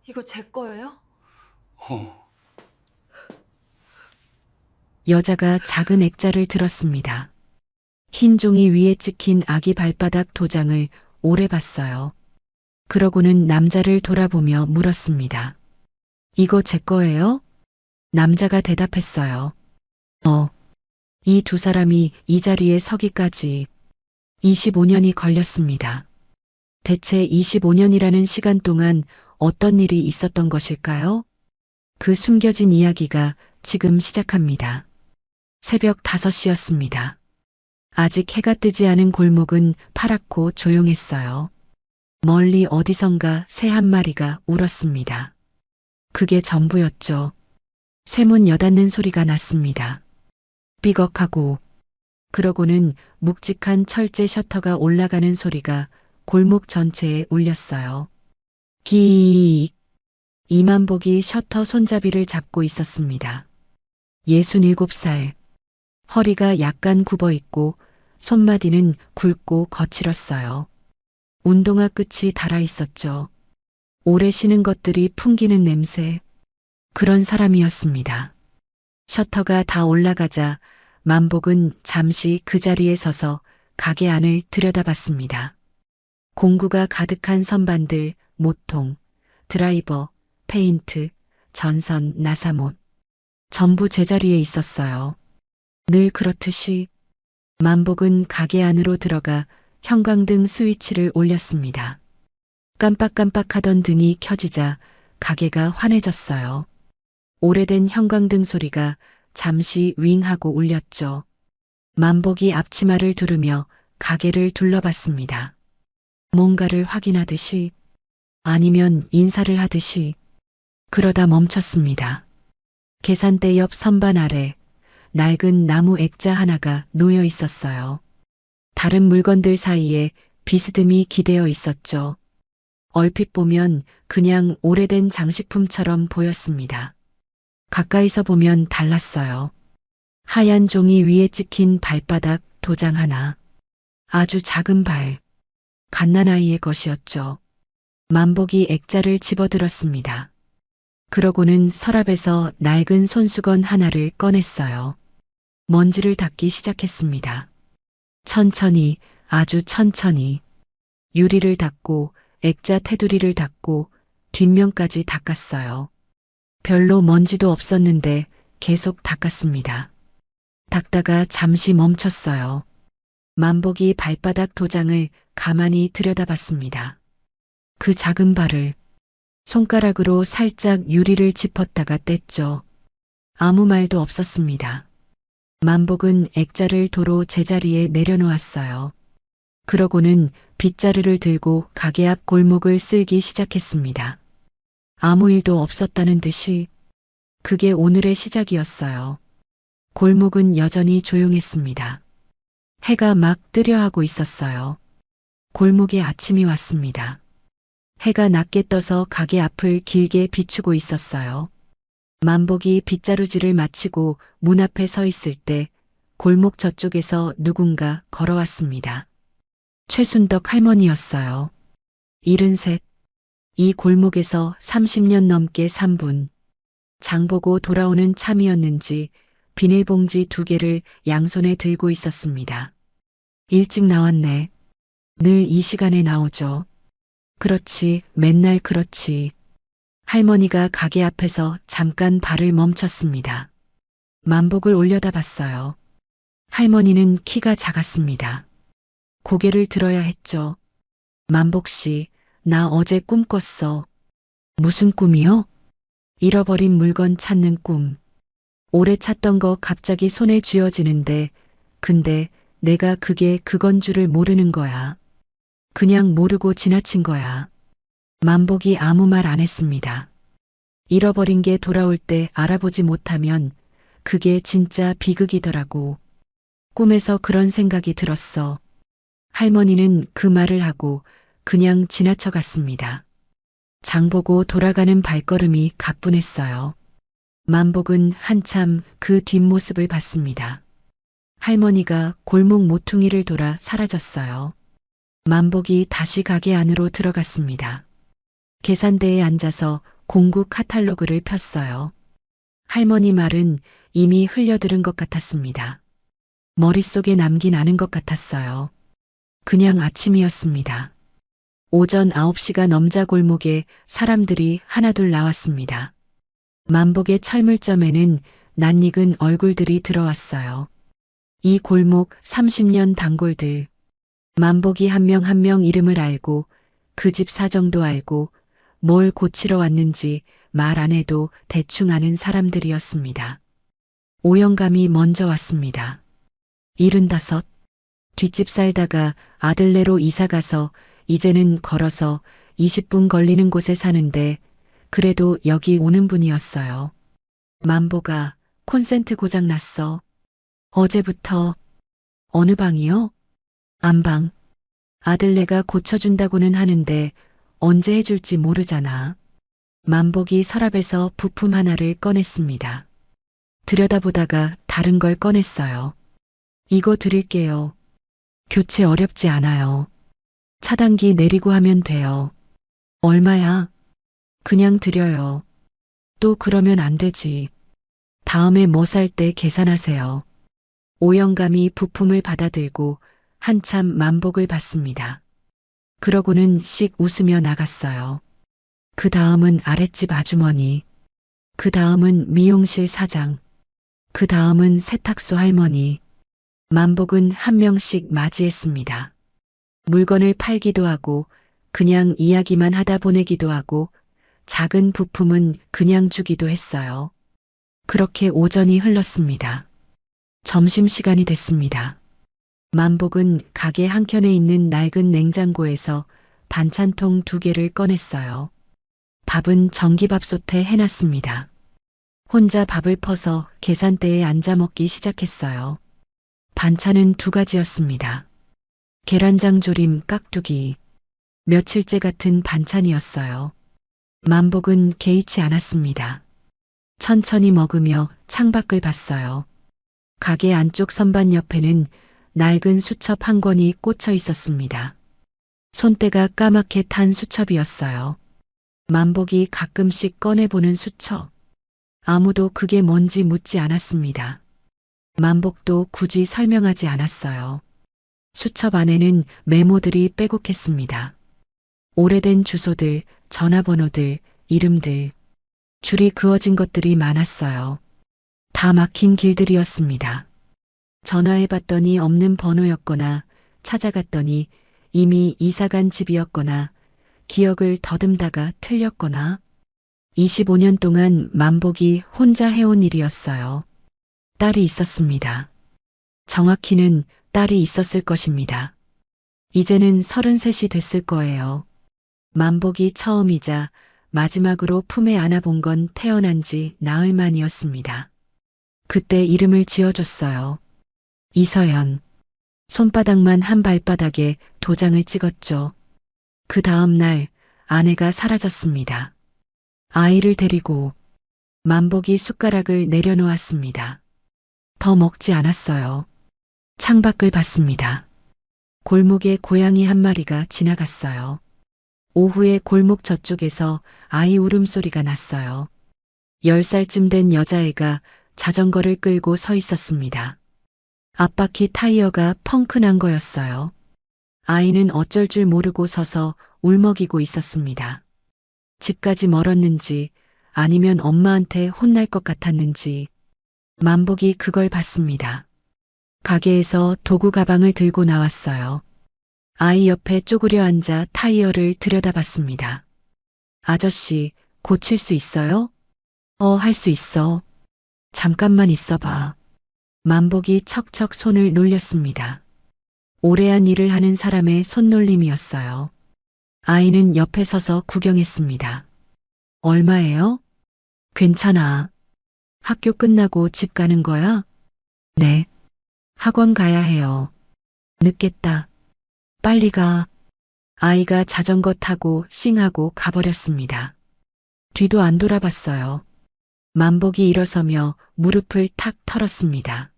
이거 제 거예요? 어, 여자가 작은 액자를 들었습니다. 흰 종이 위에 찍힌 아기 발바닥 도장을 오래 봤어요. 그러고는 남자를 돌아보며 물었습니다. 이거 제 거예요? 남자가 대답했어요. 이 두 사람이 이 자리에 서기까지 25년이 걸렸습니다. 대체 25년이라는 시간 동안 어떤 일이 있었던 것일까요? 그 숨겨진 이야기가 지금 시작합니다. 새벽 5시였습니다. 아직 해가 뜨지 않은 골목은 파랗고 조용했어요. 멀리 어디선가 새 한 마리가 울었습니다. 그게 전부였죠. 쇠문 여닫는 소리가 났습니다. 삐걱하고 그러고는 묵직한 철제 셔터가 올라가는 소리가 골목 전체에 울렸어요. 기익. 이만복이 셔터 손잡이를 잡고 있었습니다. 67살. 허리가 약간 굽어 있고 손마디는 굵고 거칠었어요. 운동화 끝이 닳아 있었죠. 오래 쉬는 것들이 풍기는 냄새. 그런 사람이었습니다. 셔터가 다 올라가자 만복은 잠시 그 자리에 서서 가게 안을 들여다봤습니다. 공구가 가득한 선반들, 모통, 드라이버, 페인트, 전선, 나사못. 전부 제자리에 있었어요. 늘 그렇듯이 만복은 가게 안으로 들어가 형광등 스위치를 올렸습니다. 깜빡깜빡하던 등이 켜지자 가게가 환해졌어요. 오래된 형광등 소리가 잠시 윙하고 울렸죠. 만복이 앞치마를 두르며 가게를 둘러봤습니다. 뭔가를 확인하듯이 아니면 인사를 하듯이 그러다 멈췄습니다. 계산대 옆 선반 아래 낡은 나무 액자 하나가 놓여 있었어요. 다른 물건들 사이에 비스듬히 기대어 있었죠. 얼핏 보면 그냥 오래된 장식품처럼 보였습니다. 가까이서 보면 달랐어요. 하얀 종이 위에 찍힌 발바닥 도장 하나. 아주 작은 발. 갓난아이의 것이었죠. 만복이 액자를 집어들었습니다. 그러고는 서랍에서 낡은 손수건 하나를 꺼냈어요. 먼지를 닦기 시작했습니다. 천천히, 아주 천천히. 유리를 닦고 액자 테두리를 닦고 뒷면까지 닦았어요. 별로 먼지도 없었는데 계속 닦았습니다. 닦다가 잠시 멈췄어요. 만복이 발바닥 도장을 가만히 들여다봤습니다. 그 작은 발을 손가락으로 살짝 유리를 짚었다가 뗐죠. 아무 말도 없었습니다. 만복은 액자를 도로 제자리에 내려놓았어요. 그러고는 빗자루를 들고 가게 앞 골목을 쓸기 시작했습니다. 아무 일도 없었다는 듯이 그게 오늘의 시작이었어요. 골목은 여전히 조용했습니다. 해가 막 뜨려 하고 있었어요. 골목에 아침이 왔습니다. 해가 낮게 떠서 가게 앞을 길게 비추고 있었어요. 만복이 빗자루질을 마치고 문 앞에 서 있을 때 골목 저쪽에서 누군가 걸어왔습니다. 최순덕 할머니였어요. 73. 이 골목에서 30년 넘게 산 분. 장보고 돌아오는 참이었는지 비닐봉지 2개를 양손에 들고 있었습니다. 일찍 나왔네. 늘 이 시간에 나오죠. 그렇지, 맨날 그렇지. 할머니가 가게 앞에서 잠깐 발을 멈췄습니다. 만복을 올려다봤어요. 할머니는 키가 작았습니다. 고개를 들어야 했죠. 만복 씨, 나 어제 꿈 꿨어. 무슨 꿈이요? 잃어버린 물건 찾는 꿈. 오래 찾던 거 갑자기 손에 쥐어지는데, 근데 내가 그게 그건 줄을 모르는 거야. 그냥 모르고 지나친 거야. 만복이 아무 말 안 했습니다. 잃어버린 게 돌아올 때 알아보지 못하면 그게 진짜 비극이더라고. 꿈에서 그런 생각이 들었어. 할머니는 그 말을 하고 그냥 지나쳐 갔습니다. 장보고 돌아가는 발걸음이 가뿐했어요. 만복은 한참 그 뒷모습을 봤습니다. 할머니가 골목 모퉁이를 돌아 사라졌어요. 만복이 다시 가게 안으로 들어갔습니다. 계산대에 앉아서 공구 카탈로그를 폈어요. 할머니 말은 이미 흘려들은 것 같았습니다. 머릿속에 남긴 않은 것 같았어요. 그냥 아침이었습니다. 오전 9시가 넘자 골목에 사람들이 하나둘 나왔습니다. 만복의 철물점에는 낯익은 얼굴들이 들어왔어요. 이 골목 30년 단골들. 만복이 한 명 한 명 이름을 알고 그 집 사정도 알고 뭘 고치러 왔는지 말 안 해도 대충 아는 사람들이었습니다. 오영감이 먼저 왔습니다. 75. 뒷집 살다가 아들네로 이사가서 이제는 걸어서 20분 걸리는 곳에 사는데 그래도 여기 오는 분이었어요. 만보가 콘센트 고장 났어. 어제부터. 어느 방이요? 안방. 아들네가 고쳐준다고는 하는데 언제 해줄지 모르잖아. 만복이 서랍에서 부품 하나를 꺼냈습니다. 들여다보다가 다른 걸 꺼냈어요. 이거 드릴게요. 교체 어렵지 않아요. 차단기 내리고 하면 돼요. 얼마야? 그냥 드려요. 또 그러면 안 되지. 다음에 뭐 살 때 계산하세요. 오영감이 부품을 받아들고 한참 만복을 봤습니다. 그러고는 씩 웃으며 나갔어요. 그 다음은 아랫집 아주머니. 그 다음은 미용실 사장. 그 다음은 세탁소 할머니. 만복은 한 명씩 맞이했습니다. 물건을 팔기도 하고 그냥 이야기만 하다 보내기도 하고 작은 부품은 그냥 주기도 했어요. 그렇게 오전이 흘렀습니다. 점심시간이 됐습니다. 만복은 가게 한켠에 있는 낡은 냉장고에서 반찬통 2개를 꺼냈어요. 밥은 전기밥솥에 해놨습니다. 혼자 밥을 퍼서 계산대에 앉아 먹기 시작했어요. 반찬은 2가지였습니다. 계란장 조림 깍두기. 며칠째 같은 반찬이었어요. 만복은 개의치 않았습니다. 천천히 먹으며 창밖을 봤어요. 가게 안쪽 선반 옆에는 낡은 수첩 한 권이 꽂혀 있었습니다. 손때가 까맣게 탄 수첩이었어요. 만복이 가끔씩 꺼내보는 수첩. 아무도 그게 뭔지 묻지 않았습니다. 만복도 굳이 설명하지 않았어요. 수첩 안에는 메모들이 빼곡했습니다. 오래된 주소들, 전화번호들, 이름들. 줄이 그어진 것들이 많았어요. 다 막힌 길들이었습니다. 전화해봤더니 없는 번호였거나 찾아갔더니 이미 이사간 집이었거나 기억을 더듬다가 틀렸거나 25년 동안 만복이 혼자 해온 일이었어요. 딸이 있었습니다. 정확히는 딸이 있었을 것입니다. 이제는 33이 됐을 거예요. 만복이 처음이자 마지막으로 품에 안아본 건 태어난 지 나흘 만이었습니다. 그때 이름을 지어줬어요. 이서연. 손바닥만 한 발바닥에 도장을 찍었죠. 그 다음 날 아내가 사라졌습니다. 아이를 데리고 만복이 숟가락을 내려놓았습니다. 더 먹지 않았어요. 창밖을 봤습니다. 골목에 고양이 한 마리가 지나갔어요. 오후에 골목 저쪽에서 아이 울음소리가 났어요. 10살쯤 된 여자애가 자전거를 끌고 서 있었습니다. 앞바퀴 타이어가 펑크 난 거였어요. 아이는 어쩔 줄 모르고 서서 울먹이고 있었습니다. 집까지 멀었는지 아니면 엄마한테 혼날 것 같았는지 만복이 그걸 봤습니다. 가게에서 도구 가방을 들고 나왔어요. 아이 옆에 쪼그려 앉아 타이어를 들여다봤습니다. 아저씨, 고칠 수 있어요? 할 수 있어. 잠깐만 있어봐. 만복이 척척 손을 놀렸습니다. 오래한 일을 하는 사람의 손놀림이었어요. 아이는 옆에 서서 구경했습니다. 얼마예요? 괜찮아. 학교 끝나고 집 가는 거야? 네. 학원 가야 해요. 늦겠다. 빨리 가. 아이가 자전거 타고 싱하고 가버렸습니다. 뒤도 안 돌아봤어요. 만복이 일어서며 무릎을 탁 털었습니다.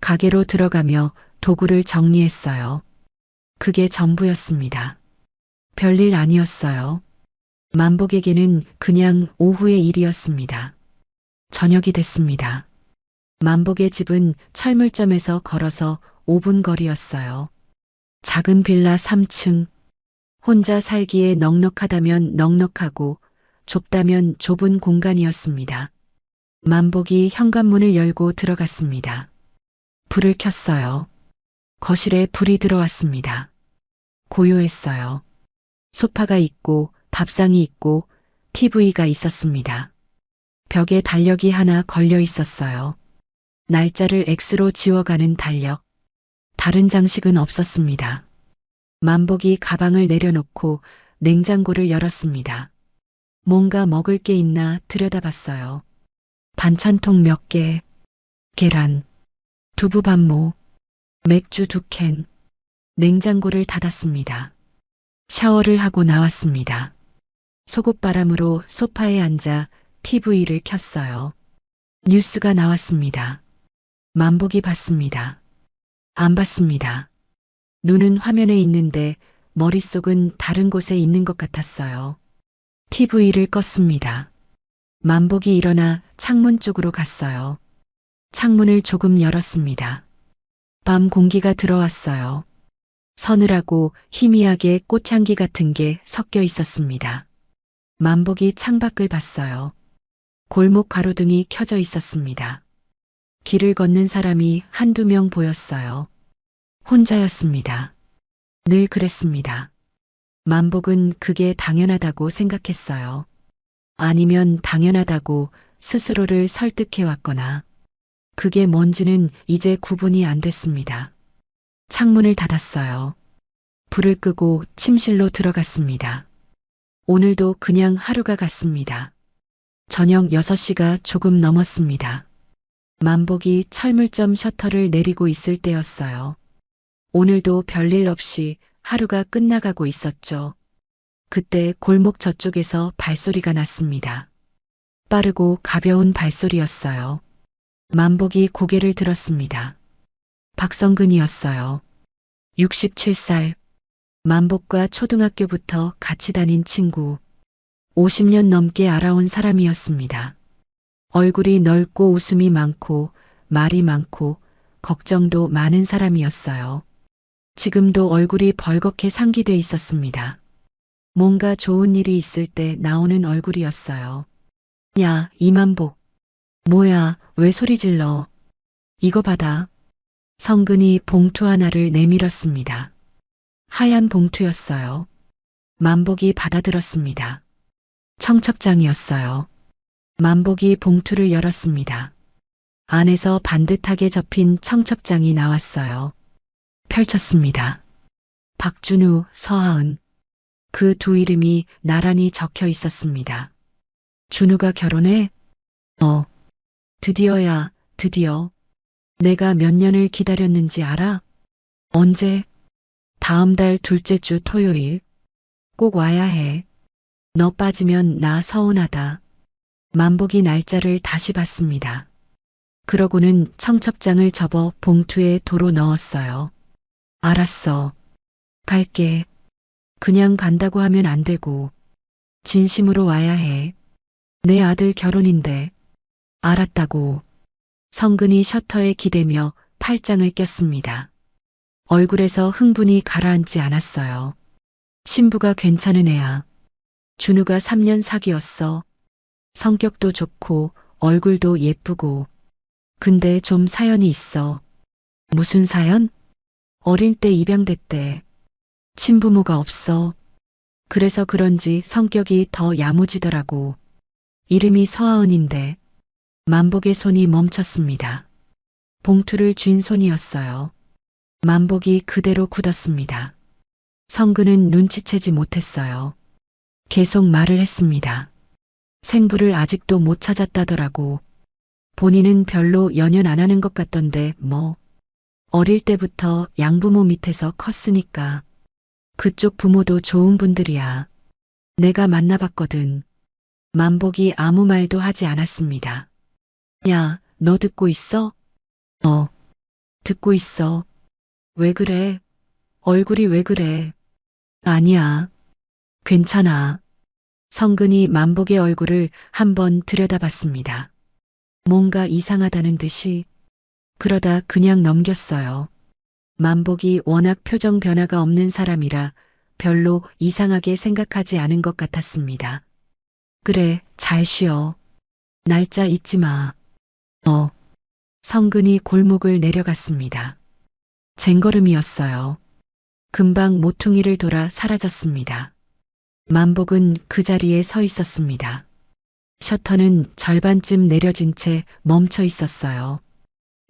가게로 들어가며 도구를 정리했어요. 그게 전부였습니다. 별일 아니었어요. 만복에게는 그냥 오후의 일이었습니다. 저녁이 됐습니다. 만복의 집은 철물점에서 걸어서 5분 거리였어요. 작은 빌라 3층. 혼자 살기에 넉넉하다면 넉넉하고 좁다면 좁은 공간이었습니다. 만복이 현관문을 열고 들어갔습니다. 불을 켰어요. 거실에 불이 들어왔습니다. 고요했어요. 소파가 있고 밥상이 있고 TV가 있었습니다. 벽에 달력이 하나 걸려 있었어요. 날짜를 X로 지워가는 달력. 다른 장식은 없었습니다. 만복이 가방을 내려놓고 냉장고를 열었습니다. 뭔가 먹을 게 있나 들여다봤어요. 반찬통 몇 개, 계란, 두부반모, 맥주 2캔. 냉장고를 닫았습니다. 샤워를 하고 나왔습니다. 속옷바람으로 소파에 앉아 TV를 켰어요. 뉴스가 나왔습니다. 만복이 봤습니다. 안 봤습니다. 눈은 화면에 있는데 머릿속은 다른 곳에 있는 것 같았어요. TV를 껐습니다. 만복이 일어나 창문 쪽으로 갔어요. 창문을 조금 열었습니다. 밤 공기가 들어왔어요. 서늘하고 희미하게 꽃향기 같은 게 섞여 있었습니다. 만복이 창밖을 봤어요. 골목 가로등이 켜져 있었습니다. 길을 걷는 사람이 한두 명 보였어요. 혼자였습니다. 늘 그랬습니다. 만복은 그게 당연하다고 생각했어요. 아니면 당연하다고 스스로를 설득해왔거나 그게 뭔지는 이제 구분이 안 됐습니다. 창문을 닫았어요. 불을 끄고 침실로 들어갔습니다. 오늘도 그냥 하루가 갔습니다. 저녁 6시가 조금 넘었습니다. 만복이 철물점 셔터를 내리고 있을 때였어요. 오늘도 별일 없이 하루가 끝나가고 있었죠. 그때 골목 저쪽에서 발소리가 났습니다. 빠르고 가벼운 발소리였어요. 만복이 고개를 들었습니다. 박성근이었어요. 67살. 만복과 초등학교부터 같이 다닌 친구. 50년 넘게 알아온 사람이었습니다. 얼굴이 넓고 웃음이 많고 말이 많고 걱정도 많은 사람이었어요. 지금도 얼굴이 벌겋게 상기돼 있었습니다. 뭔가 좋은 일이 있을 때 나오는 얼굴이었어요. 야, 이만복. 뭐야, 왜 소리 질러? 이거 받아. 성근이 봉투 하나를 내밀었습니다. 하얀 봉투였어요. 만복이 받아들었습니다. 청첩장이었어요. 만복이 봉투를 열었습니다. 안에서 반듯하게 접힌 청첩장이 나왔어요. 펼쳤습니다. 박준우, 서하은. 그 두 이름이 나란히 적혀 있었습니다. 준우가 결혼해? 드디어야, 드디어. 내가 몇 년을 기다렸는지 알아? 언제? 다음 달 둘째 주 토요일. 꼭 와야 해. 너 빠지면 나 서운하다. 만복이 날짜를 다시 봤습니다. 그러고는 청첩장을 접어 봉투에 도로 넣었어요. 알았어. 갈게. 그냥 간다고 하면 안 되고. 진심으로 와야 해. 내 아들 결혼인데. 알았다고. 성근이 셔터에 기대며 팔짱을 꼈습니다. 얼굴에서 흥분이 가라앉지 않았어요. 신부가 괜찮은 애야. 준우가 3년 사귀었어. 성격도 좋고 얼굴도 예쁘고. 근데 좀 사연이 있어. 무슨 사연? 어릴 때 입양됐대. 친부모가 없어. 그래서 그런지 성격이 더 야무지더라고. 이름이 서하은인데. 만복의 손이 멈췄습니다. 봉투를 쥔 손이었어요. 만복이 그대로 굳었습니다. 성근은 눈치채지 못했어요. 계속 말을 했습니다. 생부를 아직도 못 찾았다더라고. 본인은 별로 연연 안 하는 것 같던데 뭐. 어릴 때부터 양부모 밑에서 컸으니까. 그쪽 부모도 좋은 분들이야. 내가 만나봤거든. 만복이 아무 말도 하지 않았습니다. 야, 너 듣고 있어? 듣고 있어. 왜 그래? 얼굴이 왜 그래? 아니야. 괜찮아. 성근이 만복의 얼굴을 한번 들여다봤습니다. 뭔가 이상하다는 듯이. 그러다 그냥 넘겼어요. 만복이 워낙 표정 변화가 없는 사람이라 별로 이상하게 생각하지 않은 것 같았습니다. 그래, 잘 쉬어. 날짜 잊지 마. 성근이 골목을 내려갔습니다. 쟁걸음이었어요. 금방 모퉁이를 돌아 사라졌습니다. 만복은 그 자리에 서 있었습니다. 셔터는 절반쯤 내려진 채 멈춰 있었어요.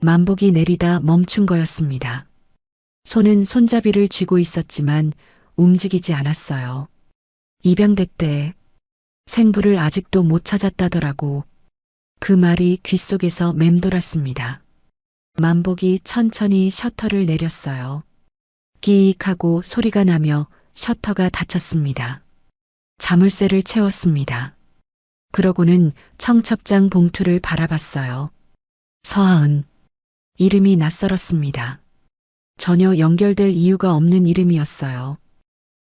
만복이 내리다 멈춘 거였습니다. 손은 손잡이를 쥐고 있었지만 움직이지 않았어요. 입양됐대. 생부를 아직도 못 찾았다더라고. 그 말이 귓속에서 맴돌았습니다. 만복이 천천히 셔터를 내렸어요. 끼익 하고 소리가 나며 셔터가 닫혔습니다. 자물쇠를 채웠습니다. 그러고는 청첩장 봉투를 바라봤어요. 서하은. 이름이 낯설었습니다. 전혀 연결될 이유가 없는 이름이었어요.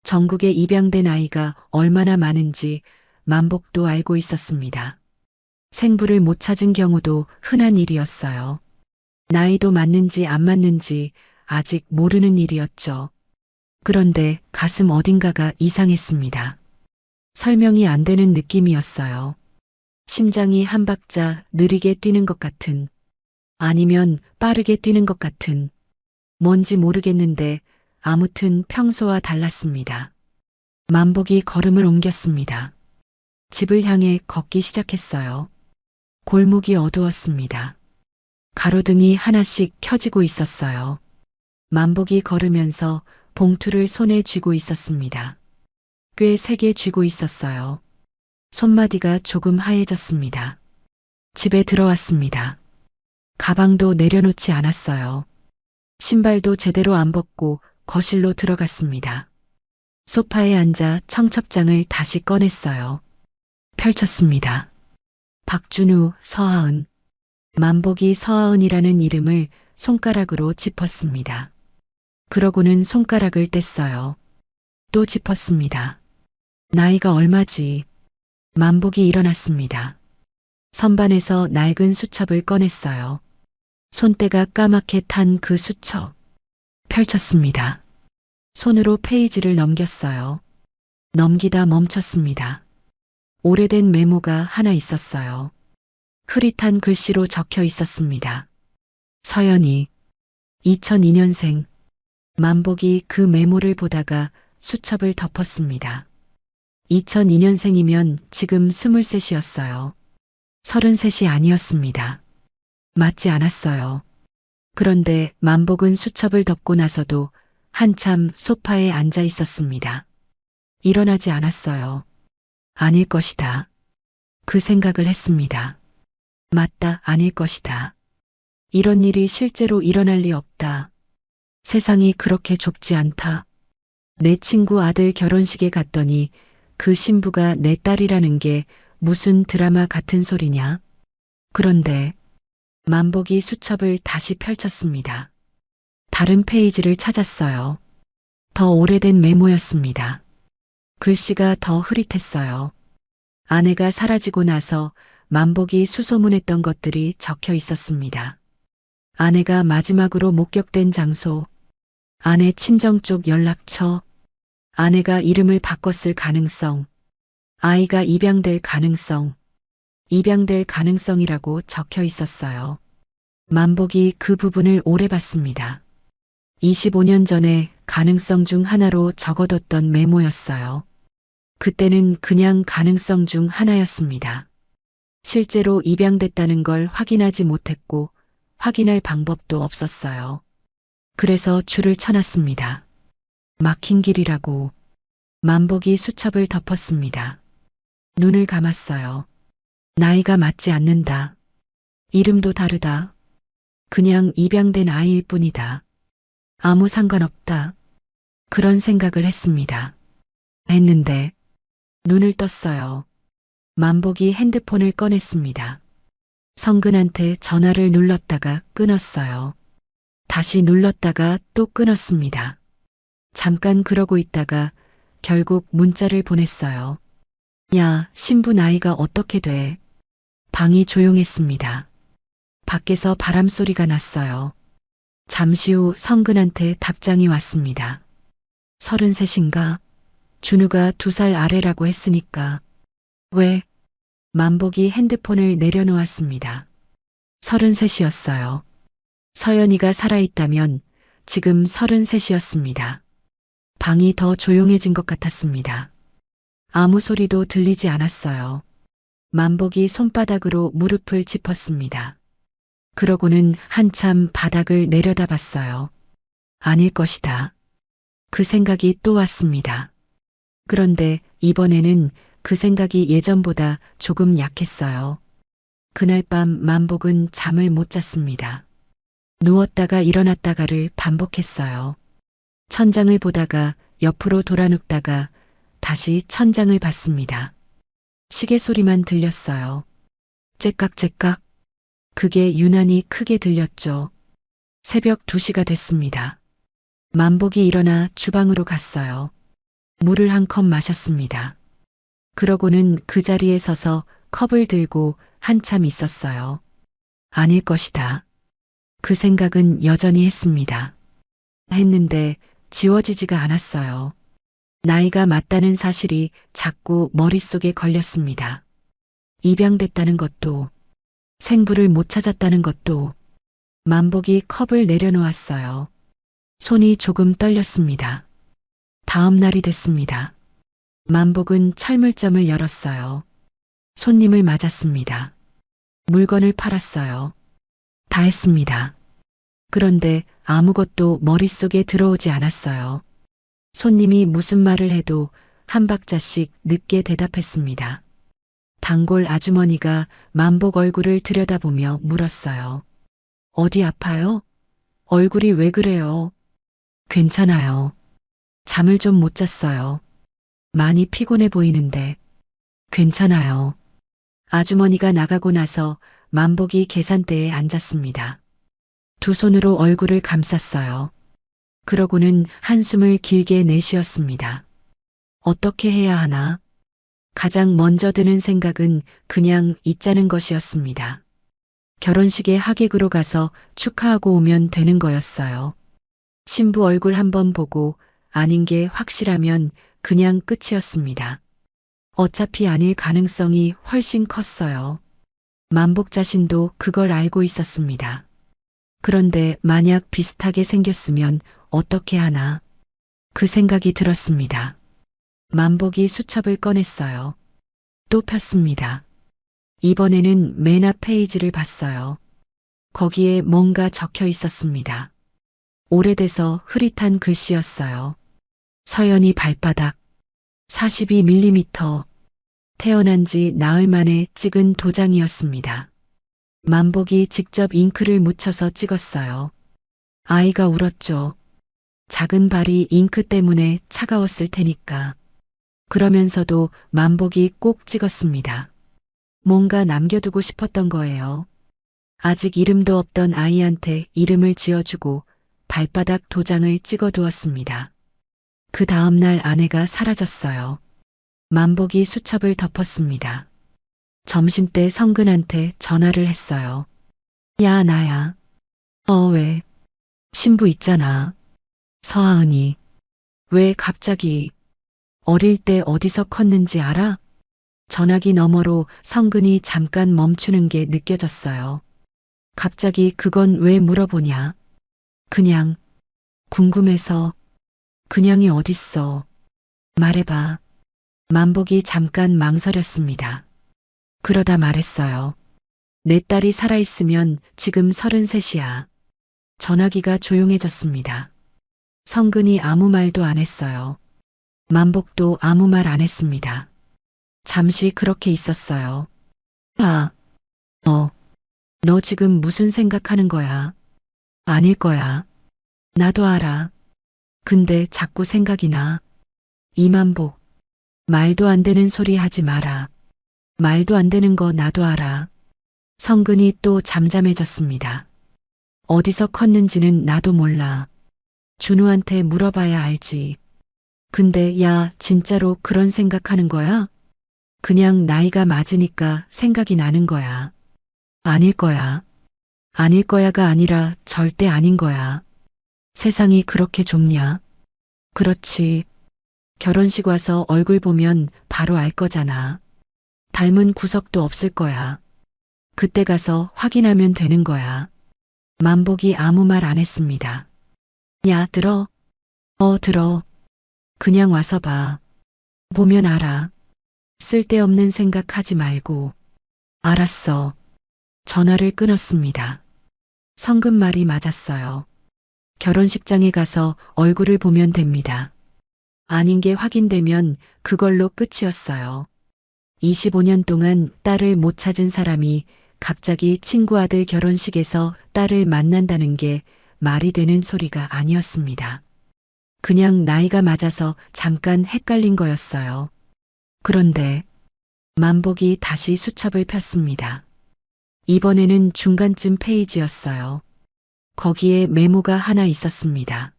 전국에 입양된 아이가 얼마나 많은지 만복도 알고 있었습니다. 생부를 못 찾은 경우도 흔한 일이었어요. 나이도 맞는지 안 맞는지 아직 모르는 일이었죠. 그런데 가슴 어딘가가 이상했습니다. 설명이 안 되는 느낌이었어요. 심장이 한 박자 느리게 뛰는 것 같은, 아니면 빠르게 뛰는 것 같은, 뭔지 모르겠는데 아무튼 평소와 달랐습니다. 만복이 걸음을 옮겼습니다. 집을 향해 걷기 시작했어요. 골목이 어두웠습니다. 가로등이 하나씩 켜지고 있었어요. 만복이 걸으면서 봉투를 손에 쥐고 있었습니다. 꽤 세게 쥐고 있었어요. 손마디가 조금 하얘졌습니다. 집에 들어왔습니다. 가방도 내려놓지 않았어요. 신발도 제대로 안 벗고 거실로 들어갔습니다. 소파에 앉아 청첩장을 다시 꺼냈어요. 펼쳤습니다. 박준우, 서하은. 만복이 서하은이라는 이름을 손가락으로 짚었습니다. 그러고는 손가락을 뗐어요. 또 짚었습니다. 나이가 얼마지? 만복이 일어났습니다. 선반에서 낡은 수첩을 꺼냈어요. 손때가 까맣게 탄 그 수첩. 펼쳤습니다. 손으로 페이지를 넘겼어요. 넘기다 멈췄습니다. 오래된 메모가 하나 있었어요. 흐릿한 글씨로 적혀 있었습니다. 서연이, 2002년생. 만복이 그 메모를 보다가 수첩을 덮었습니다. 2002년생이면 지금 23이었어요. 33이 아니었습니다. 맞지 않았어요. 그런데 만복은 수첩을 덮고 나서도 한참 소파에 앉아 있었습니다. 일어나지 않았어요. 아닐 것이다. 그 생각을 했습니다. 맞다, 아닐 것이다. 이런 일이 실제로 일어날 리 없다. 세상이 그렇게 좁지 않다. 내 친구 아들 결혼식에 갔더니 그 신부가 내 딸이라는 게 무슨 드라마 같은 소리냐? 그런데 만복이 수첩을 다시 펼쳤습니다. 다른 페이지를 찾았어요. 더 오래된 메모였습니다. 글씨가 더 흐릿했어요. 아내가 사라지고 나서 만복이 수소문했던 것들이 적혀 있었습니다. 아내가 마지막으로 목격된 장소, 아내 친정 쪽 연락처, 아내가 이름을 바꿨을 가능성, 아이가 입양될 가능성, 입양될 가능성이라고 적혀 있었어요. 만복이 그 부분을 오래 봤습니다. 25년 전에 가능성 중 하나로 적어뒀던 메모였어요. 그때는 그냥 가능성 중 하나였습니다. 실제로 입양됐다는 걸 확인하지 못했고 확인할 방법도 없었어요. 그래서 줄을 쳐놨습니다. 막힌 길이라고. 만복이 수첩을 덮었습니다. 눈을 감았어요. 나이가 맞지 않는다. 이름도 다르다. 그냥 입양된 아이일 뿐이다. 아무 상관없다. 그런 생각을 했는데 눈을 떴어요. 만복이 핸드폰을 꺼냈습니다. 성근한테 전화를 눌렀다가 끊었어요. 다시 눌렀다가 또 끊었습니다. 잠깐 그러고 있다가 결국 문자를 보냈어요. 야, 신부 나이가 어떻게 돼? 방이 조용했습니다. 밖에서 바람 소리가 났어요. 잠시 후 성근한테 답장이 왔습니다. 33인가? 준우가 2살 아래라고 했으니까. 왜? 만복이 핸드폰을 내려놓았습니다. 33이었어요. 서연이가 살아있다면 지금 33이었습니다. 방이 더 조용해진 것 같았습니다. 아무 소리도 들리지 않았어요. 만복이 손바닥으로 무릎을 짚었습니다. 그러고는 한참 바닥을 내려다봤어요. 아닐 것이다. 그 생각이 또 왔습니다. 그런데 이번에는 그 생각이 예전보다 조금 약했어요. 그날 밤 만복은 잠을 못 잤습니다. 누웠다가 일어났다가를 반복했어요. 천장을 보다가 옆으로 돌아 눕다가 다시 천장을 봤습니다. 시계 소리만 들렸어요. 째깍째깍. 그게 유난히 크게 들렸죠. 새벽 2시가 됐습니다. 만복이 일어나 주방으로 갔어요. 물을 한 컵 마셨습니다. 그러고는 그 자리에 서서 컵을 들고 한참 있었어요. 아닐 것이다. 그 생각은 여전히 했습니다. 했는데 지워지지가 않았어요. 나이가 맞다는 사실이 자꾸 머릿속에 걸렸습니다. 입양됐다는 것도, 생부를 못 찾았다는 것도. 만복이 컵을 내려놓았어요. 손이 조금 떨렸습니다. 다음 날이 됐습니다. 만복은 철물점을 열었어요. 손님을 맞았습니다. 물건을 팔았어요. 다 했습니다. 그런데 아무것도 머릿속에 들어오지 않았어요. 손님이 무슨 말을 해도 한 박자씩 늦게 대답했습니다. 단골 아주머니가 만복 얼굴을 들여다보며 물었어요. 어디 아파요? 얼굴이 왜 그래요? 괜찮아요. 잠을 좀 못 잤어요. 많이 피곤해 보이는데. 괜찮아요. 아주머니가 나가고 나서 만복이 계산대에 앉았습니다. 두 손으로 얼굴을 감쌌어요. 그러고는 한숨을 길게 내쉬었습니다. 어떻게 해야 하나? 가장 먼저 드는 생각은 그냥 있자는 것이었습니다. 결혼식에 하객으로 가서 축하하고 오면 되는 거였어요. 신부 얼굴 한번 보고 아닌 게 확실하면 그냥 끝이었습니다. 어차피 아닐 가능성이 훨씬 컸어요. 만복 자신도 그걸 알고 있었습니다. 그런데 만약 비슷하게 생겼으면 어떻게 하나? 그 생각이 들었습니다. 만복이 수첩을 꺼냈어요. 또 폈습니다. 이번에는 맨 앞 페이지를 봤어요. 거기에 뭔가 적혀 있었습니다. 오래돼서 흐릿한 글씨였어요. 서연이 발바닥 42mm. 태어난 지 나흘 만에 찍은 도장이었습니다. 만복이 직접 잉크를 묻혀서 찍었어요. 아이가 울었죠. 작은 발이 잉크 때문에 차가웠을 테니까. 그러면서도 만복이 꼭 찍었습니다. 뭔가 남겨두고 싶었던 거예요. 아직 이름도 없던 아이한테 이름을 지어주고 발바닥 도장을 찍어두었습니다. 그 다음날 아내가 사라졌어요. 만복이 수첩을 덮었습니다. 점심때 성근한테 전화를 했어요. 야, 나야. 왜? 신부 있잖아. 서하은이. 왜 갑자기? 어릴 때 어디서 컸는지 알아? 전화기 너머로 성근이 잠깐 멈추는 게 느껴졌어요. 갑자기 그건 왜 물어보냐? 그냥 궁금해서. 그냥이 어딨어. 말해봐. 만복이 잠깐 망설였습니다. 그러다 말했어요. 내 딸이 살아있으면 지금 33이야. 전화기가 조용해졌습니다. 성근이 아무 말도 안 했어요. 만복도 아무 말 안 했습니다. 잠시 그렇게 있었어요. 너 지금 무슨 생각하는 거야? 아닐 거야. 나도 알아. 근데 자꾸 생각이 나. 이만복. 말도 안 되는 소리 하지 마라. 말도 안 되는 거 나도 알아. 성근이 또 잠잠해졌습니다. 어디서 컸는지는 나도 몰라. 준우한테 물어봐야 알지. 근데 야, 진짜로 그런 생각하는 거야? 그냥 나이가 맞으니까 생각이 나는 거야. 아닐 거야. 아닐 거야가 아니라 절대 아닌 거야. 세상이 그렇게 좁냐? 그렇지. 결혼식 와서 얼굴 보면 바로 알 거잖아. 닮은 구석도 없을 거야. 그때 가서 확인하면 되는 거야. 만복이 아무 말 안 했습니다. 야, 들어. 들어. 그냥 와서 봐. 보면 알아. 쓸데없는 생각하지 말고. 알았어. 전화를 끊었습니다. 성금 말이 맞았어요. 결혼식장에 가서 얼굴을 보면 됩니다. 아닌 게 확인되면 그걸로 끝이었어요. 25년 동안 딸을 못 찾은 사람이 갑자기 친구 아들 결혼식에서 딸을 만난다는 게 말이 되는 소리가 아니었습니다. 그냥 나이가 맞아서 잠깐 헷갈린 거였어요. 그런데 만복이 다시 수첩을 폈습니다. 이번에는 중간쯤 페이지였어요. 거기에 메모가 하나 있었습니다.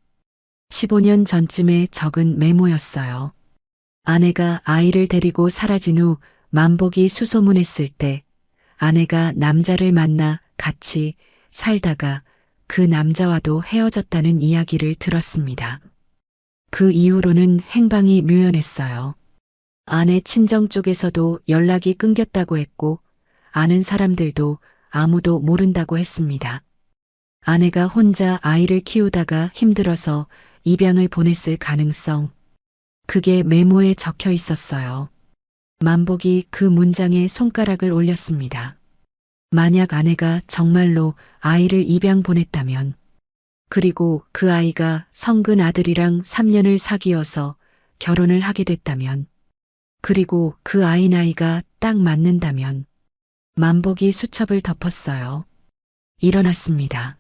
15년 전쯤에 적은 메모였어요. 아내가 아이를 데리고 사라진 후 만복이 수소문했을 때 아내가 남자를 만나 같이 살다가 그 남자와도 헤어졌다는 이야기를 들었습니다. 그 이후로는 행방이 묘연했어요. 아내 친정 쪽에서도 연락이 끊겼다고 했고 아는 사람들도 아무도 모른다고 했습니다. 아내가 혼자 아이를 키우다가 힘들어서 입양을 보냈을 가능성. 그게 메모에 적혀 있었어요. 만복이 그 문장에 손가락을 올렸습니다. 만약 아내가 정말로 아이를 입양 보냈다면, 그리고 그 아이가 성근 아들이랑 3년을 사귀어서 결혼을 하게 됐다면, 그리고 그 아이 나이가 딱 맞는다면, 만복이 수첩을 덮었어요. 일어났습니다.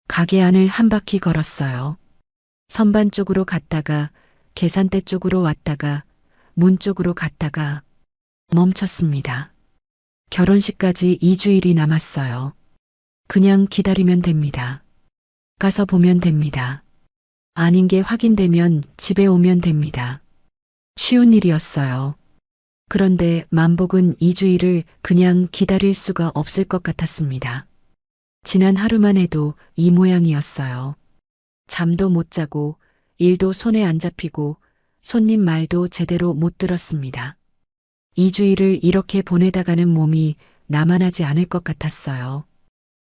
가게 안을 한 바퀴 걸었어요. 선반 쪽으로 갔다가 계산대 쪽으로 왔다가 문 쪽으로 갔다가 멈췄습니다. 결혼식까지 2주일이 남았어요. 그냥 기다리면 됩니다. 가서 보면 됩니다. 아닌 게 확인되면 집에 오면 됩니다. 쉬운 일이었어요. 그런데 만복은 2주일을 그냥 기다릴 수가 없을 것 같았습니다. 지난 하루만 해도 이 모양이었어요. 잠도 못 자고 일도 손에 안 잡히고 손님 말도 제대로 못 들었습니다. 2주일을 이렇게 보내다가는 몸이 나만하지 않을 것 같았어요.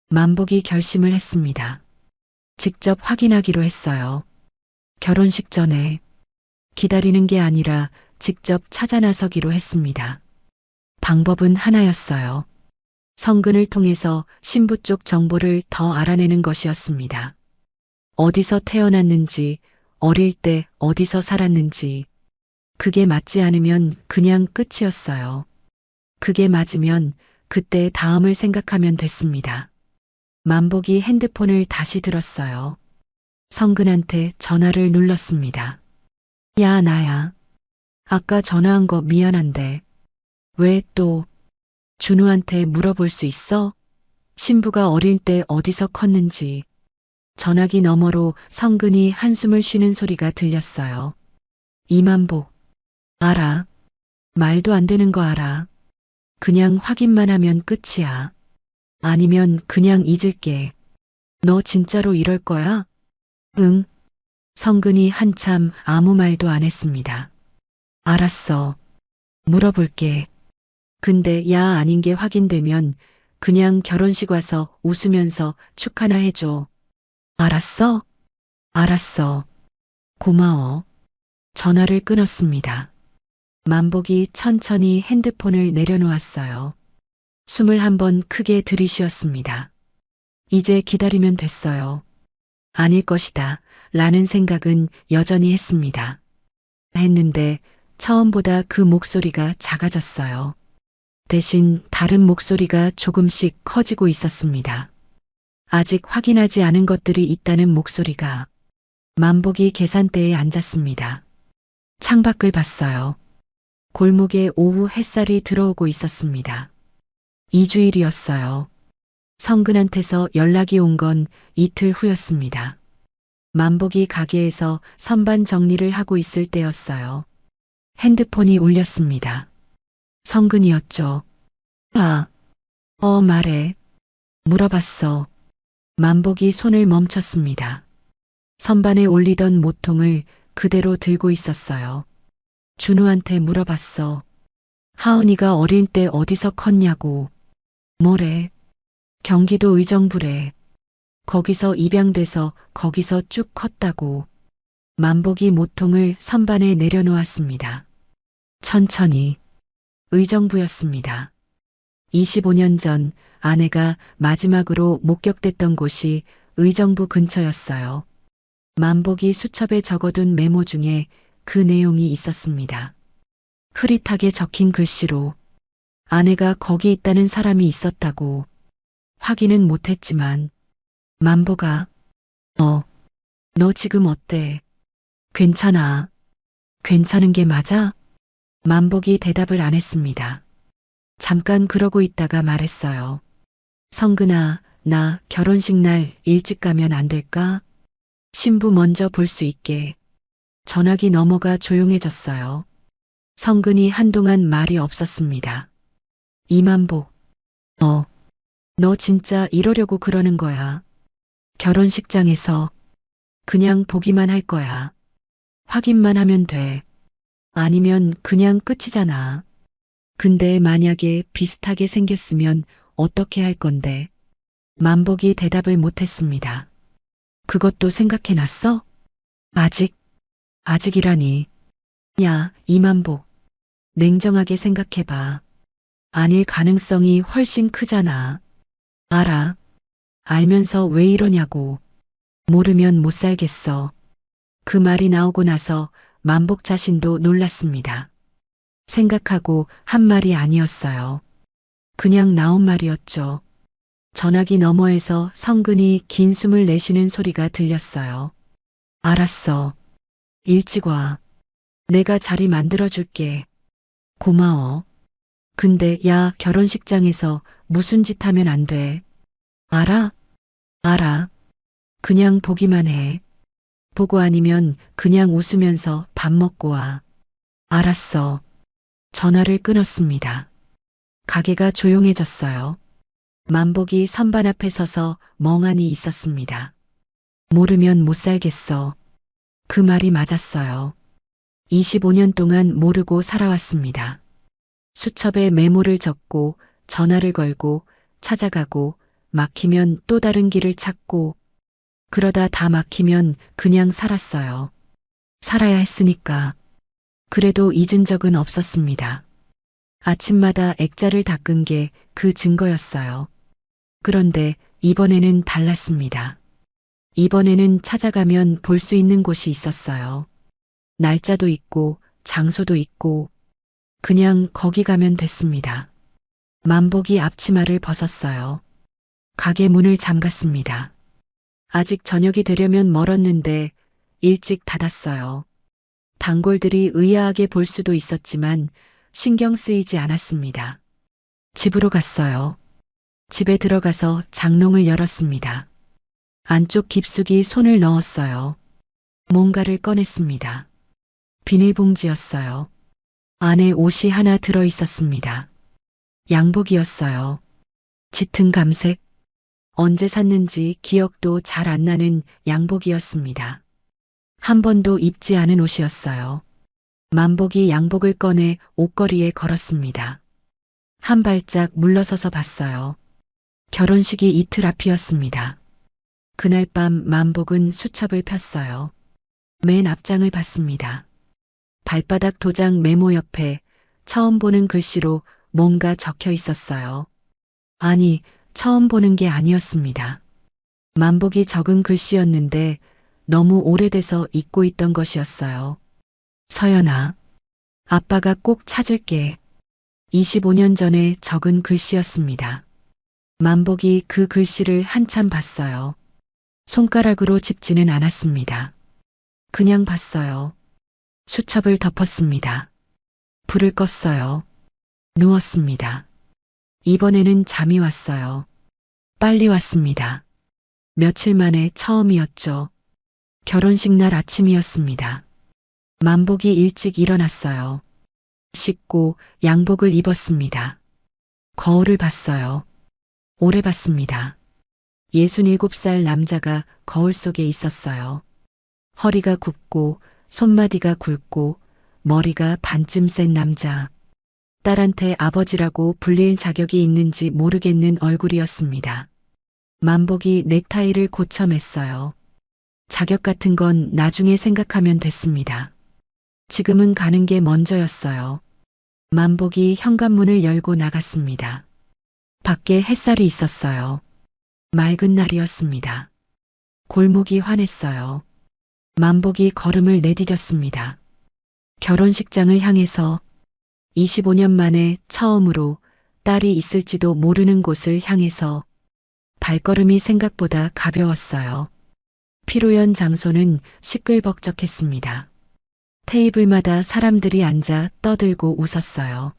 만복이 결심을 했습니다. 직접 확인하기로 했어요. 결혼식 전에 기다리는 게 아니라 직접 찾아 나서기로 했습니다. 방법은 하나였어요. 성근을 통해서 신부 쪽 정보를 더 알아내는 것이었습니다. 어디서 태어났는지, 어릴 때 어디서 살았는지, 그게 맞지 않으면 그냥 끝이었어요. 그게 맞으면 그때 다음을 생각하면 됐습니다. 만복이 핸드폰을 다시 들었어요. 성근한테 전화를 눌렀습니다. 야, 나야. 아까 전화한 거 미안한데. 왜 또 준우한테 물어볼 수 있어? 신부가 어릴 때 어디서 컸는지. 전화기 너머로 성근이 한숨을 쉬는 소리가 들렸어요. 이만복. 알아. 말도 안 되는 거 알아. 그냥 확인만 하면 끝이야. 아니면 그냥 잊을게. 너 진짜로 이럴 거야? 응. 성근이 한참 아무 말도 안 했습니다. 알았어. 물어볼게. 근데 야 아닌 게 확인되면 그냥 결혼식 와서 웃으면서 축하나 해줘. 알았어? 알았어. 고마워. 전화를 끊었습니다. 만복이 천천히 핸드폰을 내려놓았어요. 숨을 한번 크게 들이쉬었습니다. 이제 기다리면 됐어요. 아닐 것이다 라는 생각은 여전히 했습니다. 했는데 처음보다 그 목소리가 작아졌어요. 대신 다른 목소리가 조금씩 커지고 있었습니다. 아직 확인하지 않은 것들이 있다는 목소리가. 만복이 계산대에 앉았습니다. 창밖을 봤어요. 골목에 오후 햇살이 들어오고 있었습니다. 2주일이었어요. 성근한테서 연락이 온 건 이틀 후였습니다. 만복이 가게에서 선반 정리를 하고 있을 때였어요. 핸드폰이 울렸습니다. 성근이었죠. 아, 말해. 물어봤어. 만복이 손을 멈췄습니다. 선반에 올리던 모통을 그대로 들고 있었어요. 준우한테 물어봤어. 하은이가 어릴 때 어디서 컸냐고. 뭐래? 경기도 의정부래. 거기서 입양돼서 거기서 쭉 컸다고. 만복이 모통을 선반에 내려놓았습니다. 천천히. 의정부였습니다. 25년 전 아내가 마지막으로 목격됐던 곳이 의정부 근처였어요. 만복이 수첩에 적어둔 메모 중에 그 내용이 있었습니다. 흐릿하게 적힌 글씨로 아내가 거기 있다는 사람이 있었다고. 확인은 못했지만 만복아, 너 지금 어때? 괜찮아. 괜찮은 게 맞아? 만복이 대답을 안 했습니다. 잠깐 그러고 있다가 말했어요. 성근아, 나 결혼식 날 일찍 가면 안 될까? 신부 먼저 볼 수 있게. 전화기 넘어가 조용해졌어요. 성근이 한동안 말이 없었습니다. 이만복, 너 진짜 이러려고 그러는 거야. 결혼식장에서 그냥 보기만 할 거야. 확인만 하면 돼. 아니면 그냥 끝이잖아. 근데 만약에 비슷하게 생겼으면 어떻게 할 건데? 만복이 대답을 못했습니다. 그것도 생각해놨어? 아직이라니. 야, 이만복. 냉정하게 생각해봐. 아닐 가능성이 훨씬 크잖아. 알아. 알면서 왜 이러냐고. 모르면 못 살겠어. 그 말이 나오고 나서 만복 자신도 놀랐습니다. 생각하고 한 말이 아니었어요. 그냥 나온 말이었죠. 전화기 너머에서 성근이 긴 숨을 내쉬는 소리가 들렸어요. 알았어. 일찍 와. 내가 자리 만들어줄게. 고마워. 근데 야, 결혼식장에서 무슨 짓 하면 안 돼. 알아? 알아. 그냥 보기만 해. 보고 아니면 그냥 웃으면서 밥 먹고 와. 알았어. 전화를 끊었습니다. 가게가 조용해졌어요. 만복이 선반 앞에 서서 멍하니 있었습니다. 모르면 못 살겠어. 그 말이 맞았어요. 25년 동안 모르고 살아왔습니다. 수첩에 메모를 적고 전화를 걸고 찾아가고 막히면 또 다른 길을 찾고 그러다 다 막히면 그냥 살았어요. 살아야 했으니까. 그래도 잊은 적은 없었습니다. 아침마다 액자를 닦은 게 그 증거였어요. 그런데 이번에는 달랐습니다. 이번에는 찾아가면 볼 수 있는 곳이 있었어요. 날짜도 있고 장소도 있고 그냥 거기 가면 됐습니다. 만복이 앞치마를 벗었어요. 가게 문을 잠갔습니다. 아직 저녁이 되려면 멀었는데 일찍 닫았어요. 단골들이 의아하게 볼 수도 있었지만 신경 쓰이지 않았습니다. 집으로 갔어요. 집에 들어가서 장롱을 열었습니다. 안쪽 깊숙이 손을 넣었어요. 뭔가를 꺼냈습니다. 비닐봉지였어요. 안에 옷이 하나 들어 있었습니다. 양복이었어요. 짙은 감색, 언제 샀는지 기억도 잘 안 나는 양복이었습니다. 한 번도 입지 않은 옷이었어요. 만복이 양복을 꺼내 옷걸이에 걸었습니다. 한 발짝 물러서서 봤어요. 결혼식이 이틀 앞이었습니다. 그날 밤 만복은 수첩을 폈어요. 맨 앞장을 봤습니다. 발바닥 도장 메모 옆에 처음 보는 글씨로 뭔가 적혀 있었어요. 아니, 처음 보는 게 아니었습니다. 만복이 적은 글씨였는데 너무 오래돼서 잊고 있던 것이었어요. 서연아, 아빠가 꼭 찾을게. 25년 전에 적은 글씨였습니다. 만복이 그 글씨를 한참 봤어요. 손가락으로 짚지는 않았습니다. 그냥 봤어요. 수첩을 덮었습니다. 불을 껐어요. 누웠습니다. 이번에는 잠이 왔어요. 빨리 왔습니다. 며칠 만에 처음이었죠. 결혼식 날 아침이었습니다. 만복이 일찍 일어났어요. 씻고 양복을 입었습니다. 거울을 봤어요. 오래 봤습니다. 67살 남자가 거울 속에 있었어요. 허리가 굽고 손마디가 굵고 머리가 반쯤 센 남자. 딸한테 아버지라고 불릴 자격이 있는지 모르겠는 얼굴이었습니다. 만복이 넥타이를 고쳐 맸어요. 자격 같은 건 나중에 생각하면 됐습니다. 지금은 가는 게 먼저였어요. 만복이 현관문을 열고 나갔습니다. 밖에 햇살이 있었어요. 맑은 날이었습니다. 골목이 환했어요. 만복이 걸음을 내디뎠습니다. 결혼식장을 향해서 25년 만에 처음으로 딸이 있을지도 모르는 곳을 향해서 발걸음이 생각보다 가벼웠어요. 피로연 장소는 시끌벅적했습니다. 테이블마다 사람들이 앉아 떠들고 웃었어요.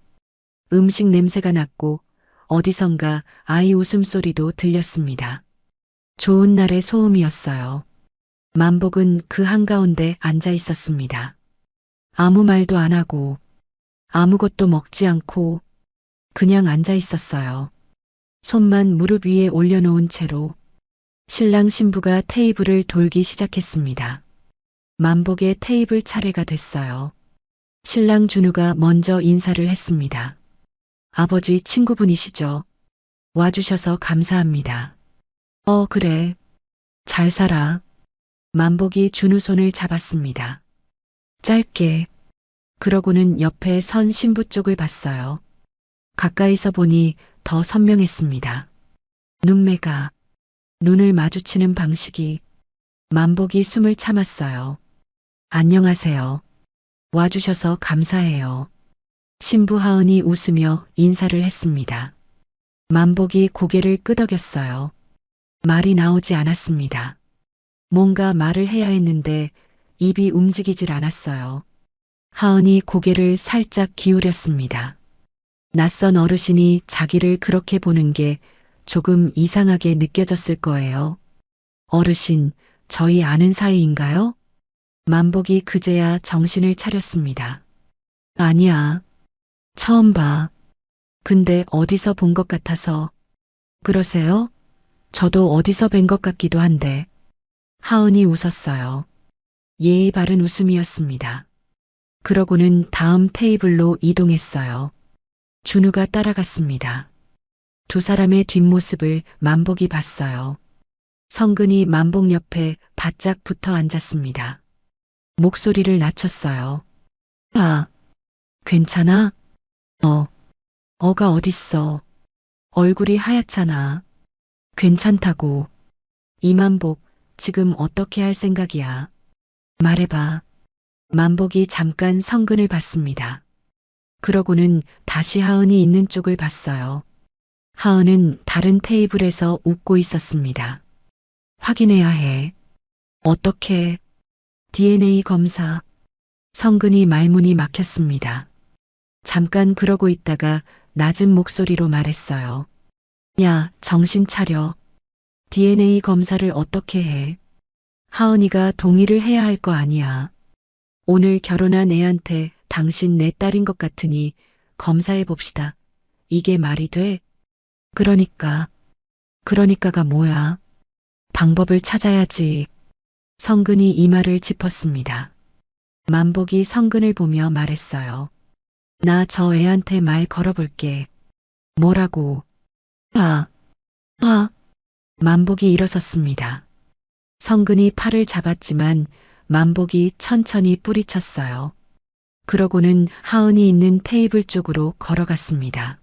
음식 냄새가 났고 어디선가 아이 웃음소리도 들렸습니다. 좋은 날의 소음이었어요. 만복은 그 한가운데 앉아 있었습니다. 아무 말도 안 하고 아무것도 먹지 않고 그냥 앉아 있었어요. 손만 무릎 위에 올려놓은 채로 신랑 신부가 테이블을 돌기 시작했습니다. 만복의 테이블 차례가 됐어요. 신랑 준우가 먼저 인사를 했습니다. 아버지 친구분이시죠? 와주셔서 감사합니다. 그래. 잘 살아. 만복이 준우 손을 잡았습니다. 짧게. 그러고는 옆에 선 신부 쪽을 봤어요. 가까이서 보니 더 선명했습니다. 눈매가, 눈을 마주치는 방식이. 만복이 숨을 참았어요. 안녕하세요. 와주셔서 감사해요. 신부 하은이 웃으며 인사를 했습니다. 만복이 고개를 끄덕였어요. 말이 나오지 않았습니다. 뭔가 말을 해야 했는데 입이 움직이질 않았어요. 하은이 고개를 살짝 기울였습니다. 낯선 어르신이 자기를 그렇게 보는 게 조금 이상하게 느껴졌을 거예요. 어르신, 저희 아는 사이인가요? 만복이 그제야 정신을 차렸습니다. 아니야. 처음 봐. 근데 어디서 본 것 같아서. 그러세요? 저도 어디서 뵌 것 같기도 한데. 하은이 웃었어요. 예의 바른 웃음이었습니다. 그러고는 다음 테이블로 이동했어요. 준우가 따라갔습니다. 두 사람의 뒷모습을 만복이 봤어요. 성근이 만복 옆에 바짝 붙어 앉았습니다. 목소리를 낮췄어요. 괜찮아? 어가 어딨어. 얼굴이 하얗잖아. 괜찮다고. 이만복, 지금 어떻게 할 생각이야? 말해봐. 만복이 잠깐 성근을 봤습니다. 그러고는 다시 하은이 있는 쪽을 봤어요. 하은은 다른 테이블에서 웃고 있었습니다. 확인해야 해. 어떻게? DNA 검사. 성근이 말문이 막혔습니다. 잠깐 그러고 있다가 낮은 목소리로 말했어요. 야, 정신 차려. DNA 검사를 어떻게 해? 하은이가 동의를 해야 할 거 아니야. 오늘 결혼한 애한테 당신 내 딸인 것 같으니 검사해 봅시다. 이게 말이 돼? 그러니까가 뭐야? 방법을 찾아야지. 성근이 이마를 짚었습니다. 만복이 성근을 보며 말했어요. 나 저 애한테 말 걸어볼게. 뭐라고? 만복이 일어섰습니다. 성근이 팔을 잡았지만 만복이 천천히 뿌리쳤어요. 그러고는 하은이 있는 테이블 쪽으로 걸어갔습니다.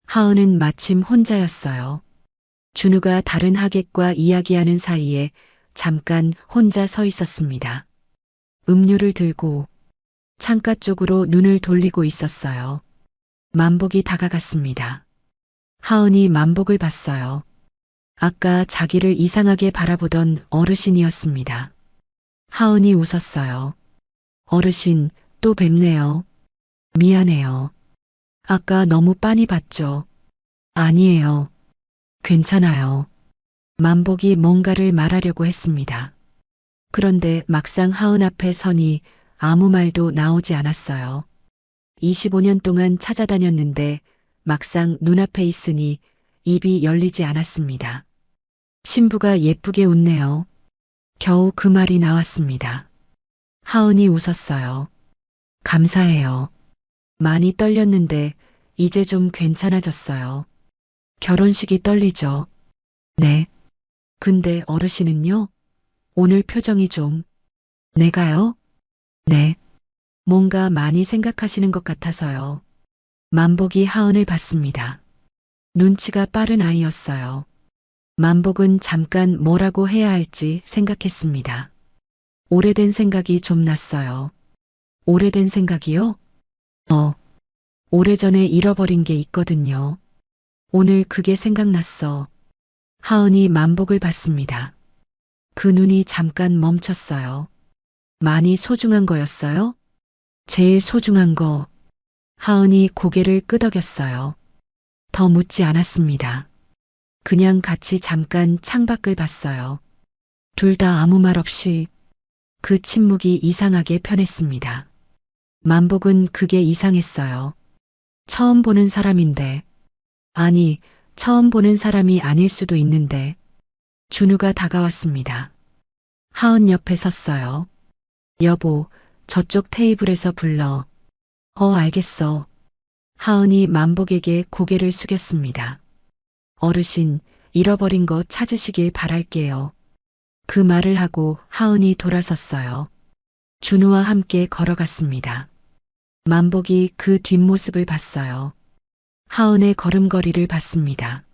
하은은 마침 혼자였어요. 준우가 다른 하객과 이야기하는 사이에 잠깐 혼자 서 있었습니다. 음료를 들고 창가 쪽으로 눈을 돌리고 있었어요. 만복이 다가갔습니다. 하은이 만복을 봤어요. 아까 자기를 이상하게 바라보던 어르신이었습니다. 하은이 웃었어요. 어르신, 또 뵙네요. 미안해요. 아까 너무 빤히 봤죠? 아니에요. 괜찮아요. 만복이 뭔가를 말하려고 했습니다. 그런데 막상 하은 앞에 서니 아무 말도 나오지 않았어요. 25년 동안 찾아다녔는데 막상 눈앞에 있으니 입이 열리지 않았습니다. 신부가 예쁘게 웃네요. 겨우 그 말이 나왔습니다. 하은이 웃었어요. 감사해요. 많이 떨렸는데 이제 좀 괜찮아졌어요. 결혼식이 떨리죠. 네. 근데 어르신은요? 오늘 표정이 좀. 내가요? 네. 뭔가 많이 생각하시는 것 같아서요. 만복이 하은을 봤습니다. 눈치가 빠른 아이였어요. 만복은 잠깐 뭐라고 해야 할지 생각했습니다. 오래된 생각이 좀 났어요. 오래된 생각이요? 오래전에 잃어버린 게 있거든요. 오늘 그게 생각났어. 하은이 만복을 봤습니다. 그 눈이 잠깐 멈췄어요. 많이 소중한 거였어요? 제일 소중한 거. 하은이 고개를 끄덕였어요. 더 묻지 않았습니다. 그냥 같이 잠깐 창밖을 봤어요. 둘 다 아무 말 없이. 그 침묵이 이상하게 편했습니다. 만복은 그게 이상했어요. 처음 보는 사람인데. 아니, 처음 보는 사람이 아닐 수도 있는데. 준우가 다가왔습니다. 하은 옆에 섰어요. 여보, 저쪽 테이블에서 불러. 알겠어. 하은이 만복에게 고개를 숙였습니다. 어르신, 잃어버린 거 찾으시길 바랄게요. 그 말을 하고 하은이 돌아섰어요. 준우와 함께 걸어갔습니다. 만복이 그 뒷모습을 봤어요. 하은의 걸음걸이를 봤습니다.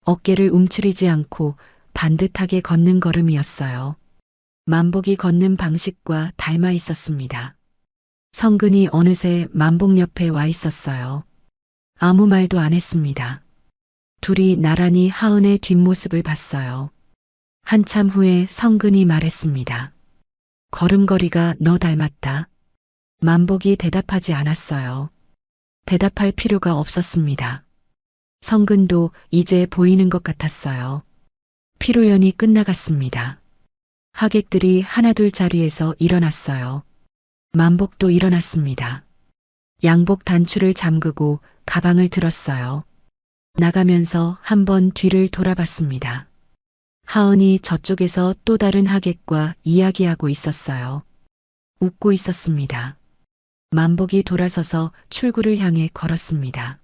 어깨를 움츠리지 않고 반듯하게 걷는 걸음이었어요. 만복이 걷는 방식과 닮아 있었습니다. 성근이 어느새 만복 옆에 와 있었어요. 아무 말도 안 했습니다. 둘이 나란히 하은의 뒷모습을 봤어요. 한참 후에 성근이 말했습니다. 걸음걸이가 너 닮았다. 만복이 대답하지 않았어요. 대답할 필요가 없었습니다. 성근도 이제 보이는 것 같았어요. 피로연이 끝나갔습니다. 하객들이 하나둘 자리에서 일어났어요. 만복도 일어났습니다. 양복 단추를 잠그고 가방을 들었어요. 나가면서 한번 뒤를 돌아봤습니다. 하은이 저쪽에서 또 다른 하객과 이야기하고 있었어요. 웃고 있었습니다. 만복이 돌아서서 출구를 향해 걸었습니다.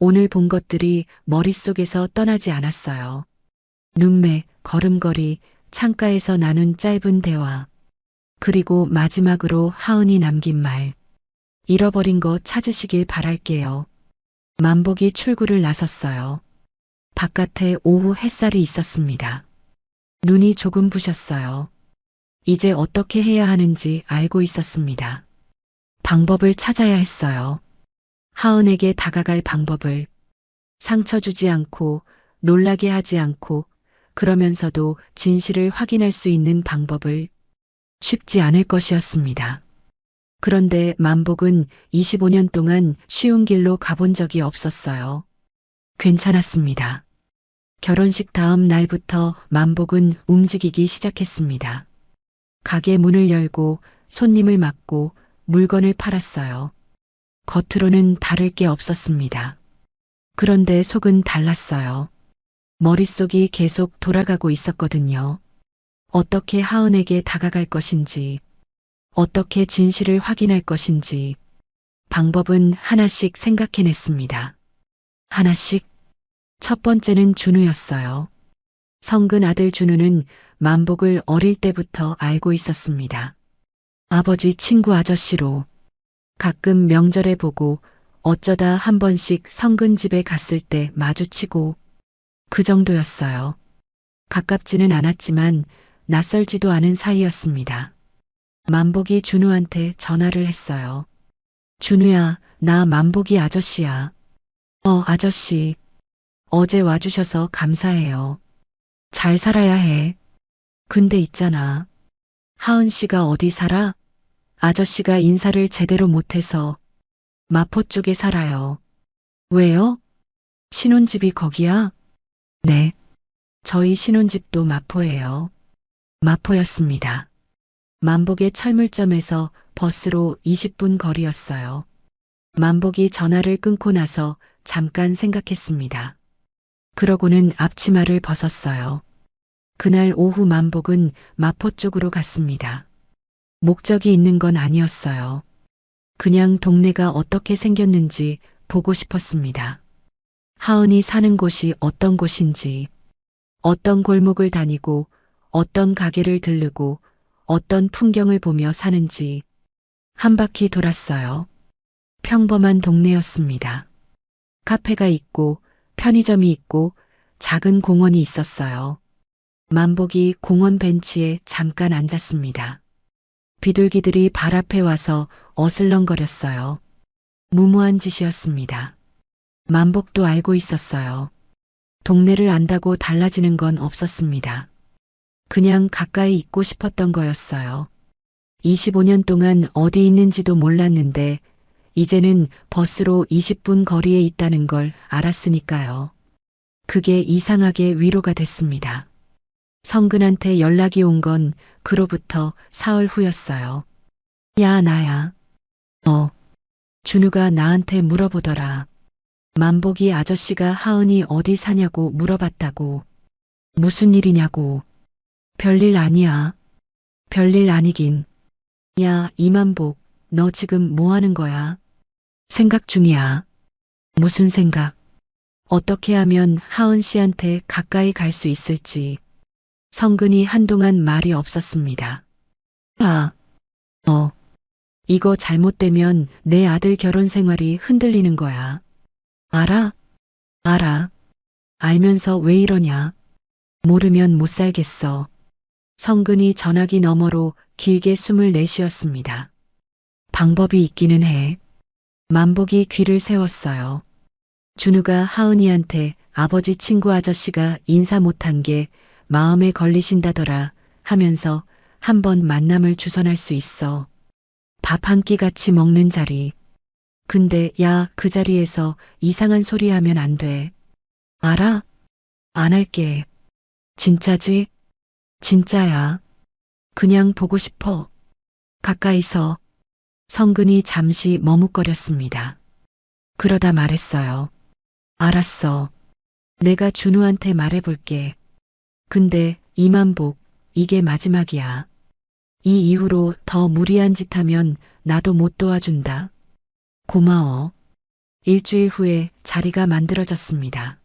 오늘 본 것들이 머릿속에서 떠나지 않았어요. 눈매, 걸음걸이, 창가에서 나눈 짧은 대화. 그리고 마지막으로 하은이 남긴 말. 잃어버린 거 찾으시길 바랄게요. 만복이 출구를 나섰어요. 바깥에 오후 햇살이 있었습니다. 눈이 조금 부셨어요. 이제 어떻게 해야 하는지 알고 있었습니다. 방법을 찾아야 했어요. 하은에게 다가갈 방법을. 상처 주지 않고, 놀라게 하지 않고, 그러면서도 진실을 확인할 수 있는 방법을. 쉽지 않을 것이었습니다. 그런데 만복은 25년 동안 쉬운 길로 가본 적이 없었어요. 괜찮았습니다. 결혼식 다음 날부터 만복은 움직이기 시작했습니다. 가게 문을 열고 손님을 맞고 물건을 팔았어요. 겉으로는 다를 게 없었습니다. 그런데 속은 달랐어요. 머릿속이 계속 돌아가고 있었거든요. 어떻게 하은에게 다가갈 것인지, 어떻게 진실을 확인할 것인지, 방법은 하나씩 생각해냈습니다. 하나씩. 첫 번째는 준우였어요. 성근 아들 준우는 만복을 어릴 때부터 알고 있었습니다. 아버지 친구 아저씨로. 가끔 명절에 보고 어쩌다 한 번씩 성근 집에 갔을 때 마주치고 그 정도였어요. 가깝지는 않았지만 낯설지도 않은 사이였습니다. 만복이 준우한테 전화를 했어요. 준우야, 나 만복이 아저씨야. 아저씨. 어제 와주셔서 감사해요. 잘 살아야 해. 근데 있잖아. 하은 씨가 어디 살아? 아저씨가 인사를 제대로 못해서 마포 쪽에 살아요. 왜요? 신혼집이 거기야? 네. 저희 신혼집도 마포예요. 마포였습니다. 만복의 철물점에서 버스로 20분 거리였어요. 만복이 전화를 끊고 나서 잠깐 생각했습니다. 그러고는 앞치마를 벗었어요. 그날 오후 만복은 마포 쪽으로 갔습니다. 목적이 있는 건 아니었어요. 그냥 동네가 어떻게 생겼는지 보고 싶었습니다. 하은이 사는 곳이 어떤 곳인지, 어떤 골목을 다니고, 어떤 가게를 들르고, 어떤 풍경을 보며 사는지 한 바퀴 돌았어요. 평범한 동네였습니다. 카페가 있고, 편의점이 있고, 작은 공원이 있었어요. 만복이 공원 벤치에 잠깐 앉았습니다. 비둘기들이 발 앞에 와서 어슬렁거렸어요. 무모한 짓이었습니다. 만복도 알고 있었어요. 동네를 안다고 달라지는 건 없었습니다. 그냥 가까이 있고 싶었던 거였어요. 25년 동안 어디 있는지도 몰랐는데 이제는 버스로 20분 거리에 있다는 걸 알았으니까요. 그게 이상하게 위로가 됐습니다. 성근한테 연락이 온 건 그로부터 사흘 후였어요. 야, 나야. 준우가 나한테 물어보더라. 만복이 아저씨가 하은이 어디 사냐고 물어봤다고. 무슨 일이냐고. 별일 아니야. 별일 아니긴. 야, 이만복, 너 지금 뭐 하는 거야? 생각 중이야. 무슨 생각? 어떻게 하면 하은 씨한테 가까이 갈 수 있을지. 성근이 한동안 말이 없었습니다. 이거 잘못되면 내 아들 결혼 생활이 흔들리는 거야. 알아? 알아. 알면서 왜 이러냐? 모르면 못 살겠어. 성근이 전화기 너머로 길게 숨을 내쉬었습니다. 방법이 있기는 해. 만복이 귀를 세웠어요. 준우가 하은이한테 아버지 친구 아저씨가 인사 못한 게 마음에 걸리신다더라 하면서 한번 만남을 주선할 수 있어. 밥 한 끼 같이 먹는 자리. 근데 야, 그 자리에서 이상한 소리 하면 안 돼. 알아? 안 할게. 진짜지? 진짜야. 그냥 보고 싶어. 가까이서. 성근이 잠시 머뭇거렸습니다. 그러다 말했어요. 알았어. 내가 준우한테 말해볼게. 근데 이만복, 이게 마지막이야. 이 이후로 더 무리한 짓 하면 나도 못 도와준다. 고마워. 일주일 후에 자리가 만들어졌습니다.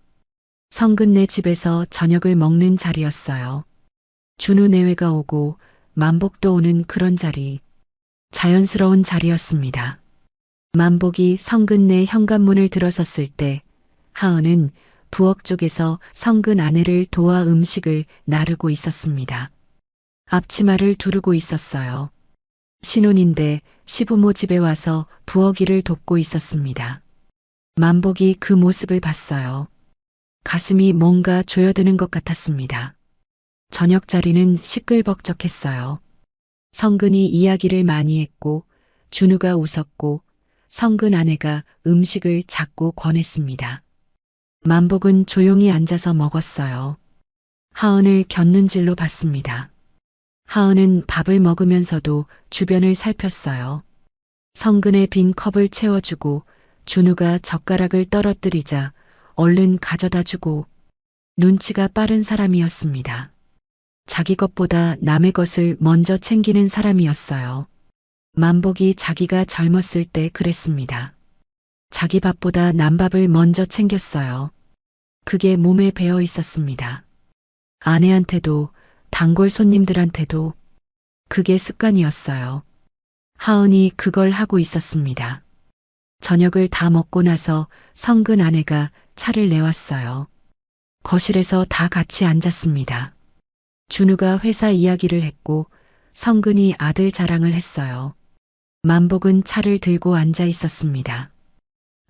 성근네 집에서 저녁을 먹는 자리였어요. 준우 내외가 오고 만복도 오는 그런 자리. 자연스러운 자리였습니다. 만복이 성근네 현관문을 들어섰을 때 하은은 부엌 쪽에서 성근 아내를 도와 음식을 나르고 있었습니다. 앞치마를 두르고 있었어요. 신혼인데 시부모 집에 와서 부엌 일을 돕고 있었습니다. 만복이 그 모습을 봤어요. 가슴이 뭔가 조여드는 것 같았습니다. 저녁 자리는 시끌벅적했어요. 성근이 이야기를 많이 했고 준우가 웃었고 성근 아내가 음식을 자꾸 권했습니다. 만복은 조용히 앉아서 먹었어요. 하은을 곁눈질로 봤습니다. 하은은 밥을 먹으면서도 주변을 살폈어요. 성근의 빈 컵을 채워주고 준우가 젓가락을 떨어뜨리자 얼른 가져다 주고 눈치가 빠른 사람이었습니다. 자기 것보다 남의 것을 먼저 챙기는 사람이었어요. 만복이 자기가 젊었을 때 그랬습니다. 자기 밥보다 남 밥을 먼저 챙겼어요. 그게 몸에 배어 있었습니다. 아내한테도 단골 손님들한테도 그게 습관이었어요. 하은이 그걸 하고 있었습니다. 저녁을 다 먹고 나서 성근 아내가 차를 내왔어요. 거실에서 다 같이 앉았습니다. 준우가 회사 이야기를 했고 성근이 아들 자랑을 했어요. 만복은 차를 들고 앉아 있었습니다.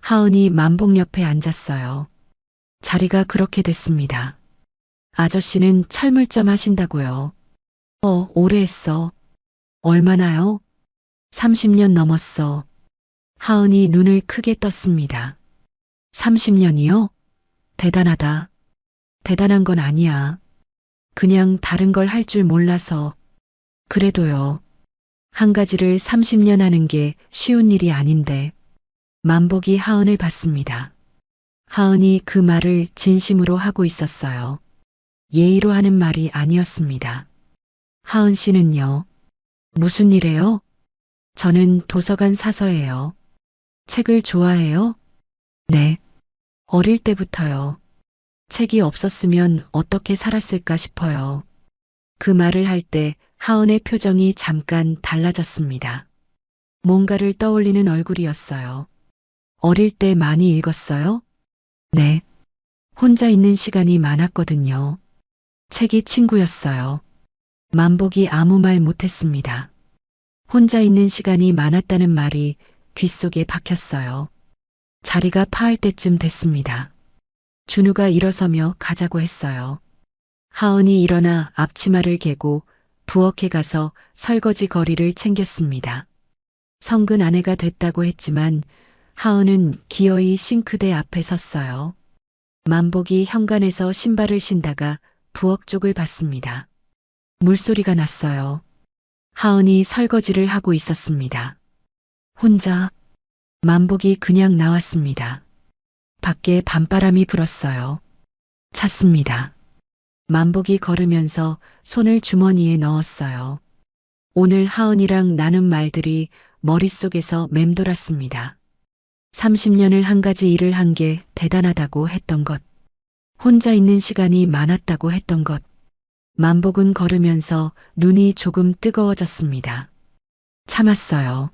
하은이 만복 옆에 앉았어요. 자리가 그렇게 됐습니다. 아저씨는 철물점 하신다고요. 오래 했어. 얼마나요? 30년 넘었어. 하은이 눈을 크게 떴습니다. 30년이요? 대단하다. 대단한 건 아니야. 그냥 다른 걸 할 줄 몰라서. 그래도요. 한 가지를 30년 하는 게 쉬운 일이 아닌데. 만복이 하은을 봤습니다. 하은이 그 말을 진심으로 하고 있었어요. 예의로 하는 말이 아니었습니다. 하은 씨는요? 무슨 일해요? 저는 도서관 사서예요. 책을 좋아해요? 네. 어릴 때부터요. 책이 없었으면 어떻게 살았을까 싶어요. 그 말을 할 때 하은의 표정이 잠깐 달라졌습니다. 뭔가를 떠올리는 얼굴이었어요. 어릴 때 많이 읽었어요? 네. 혼자 있는 시간이 많았거든요. 책이 친구였어요. 만복이 아무 말 못했습니다. 혼자 있는 시간이 많았다는 말이 귓속에 박혔어요. 자리가 파할 때쯤 됐습니다. 준우가 일어서며 가자고 했어요. 하은이 일어나 앞치마를 개고 부엌에 가서 설거지 거리를 챙겼습니다. 성근 아내가 됐다고 했지만 하은은 기어이 싱크대 앞에 섰어요. 만복이 현관에서 신발을 신다가 부엌 쪽을 봤습니다. 물소리가 났어요. 하은이 설거지를 하고 있었습니다. 혼자 만복이 그냥 나왔습니다. 밖에 밤바람이 불었어요. 찼습니다. 만복이 걸으면서 손을 주머니에 넣었어요. 오늘 하은이랑 나눈 말들이 머릿속에서 맴돌았습니다. 30년을 한 가지 일을 한 게 대단하다고 했던 것. 혼자 있는 시간이 많았다고 했던 것. 만복은 걸으면서 눈이 조금 뜨거워졌습니다. 참았어요.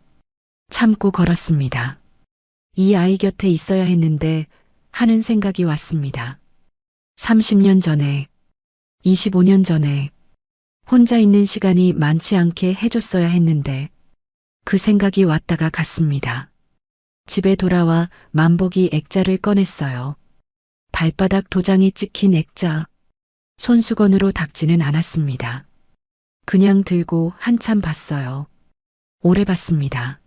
참고 걸었습니다. 이 아이 곁에 있어야 했는데 하는 생각이 왔습니다. 30년 전에, 25년 전에 혼자 있는 시간이 많지 않게 해줬어야 했는데 그 생각이 왔다가 갔습니다. 집에 돌아와 만복이 액자를 꺼냈어요. 발바닥 도장이 찍힌 액자. 손수건으로 닦지는 않았습니다. 그냥 들고 한참 봤어요. 오래 봤습니다.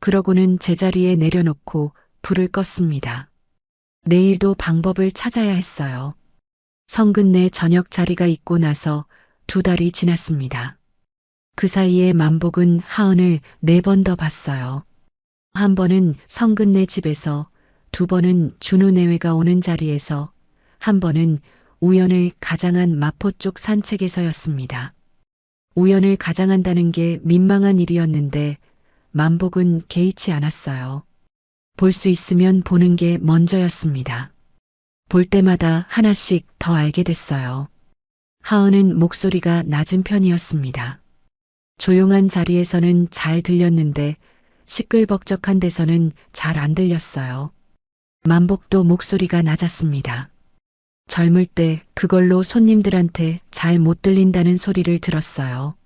그러고는 제자리에 내려놓고 불을 껐습니다. 내일도 방법을 찾아야 했어요. 성근내 저녁 자리가 있고 나서 2달이 지났습니다. 그 사이에 만복은 하은을 4번 더 봤어요. 한 번은 성근내 집에서, 2번은 준우 내외가 오는 자리에서, 한 번은 우연을 가장한 마포 쪽 산책에서였습니다. 우연을 가장한다는 게 민망한 일이었는데 만복은 개의치 않았어요. 볼 수 있으면 보는 게 먼저였습니다. 볼 때마다 하나씩 더 알게 됐어요. 하은은 목소리가 낮은 편이었습니다. 조용한 자리에서는 잘 들렸는데 시끌벅적한 데서는 잘 안 들렸어요. 만복도 목소리가 낮았습니다. 젊을 때 그걸로 손님들한테 잘 못 들린다는 소리를 들었어요.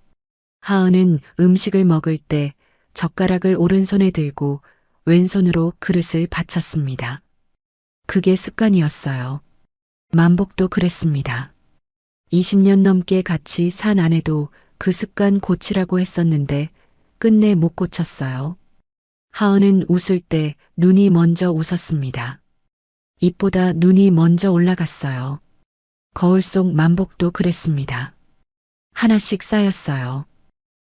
하은은 음식을 먹을 때 젓가락을 오른손에 들고 왼손으로 그릇을 받쳤습니다. 그게 습관이었어요. 만복도 그랬습니다. 20년 넘게 같이 산 아내도 그 습관 고치라고 했었는데 끝내 못 고쳤어요. 하은은 웃을 때 눈이 먼저 웃었습니다. 입보다 눈이 먼저 올라갔어요. 거울 속 만복도 그랬습니다. 하나씩 쌓였어요.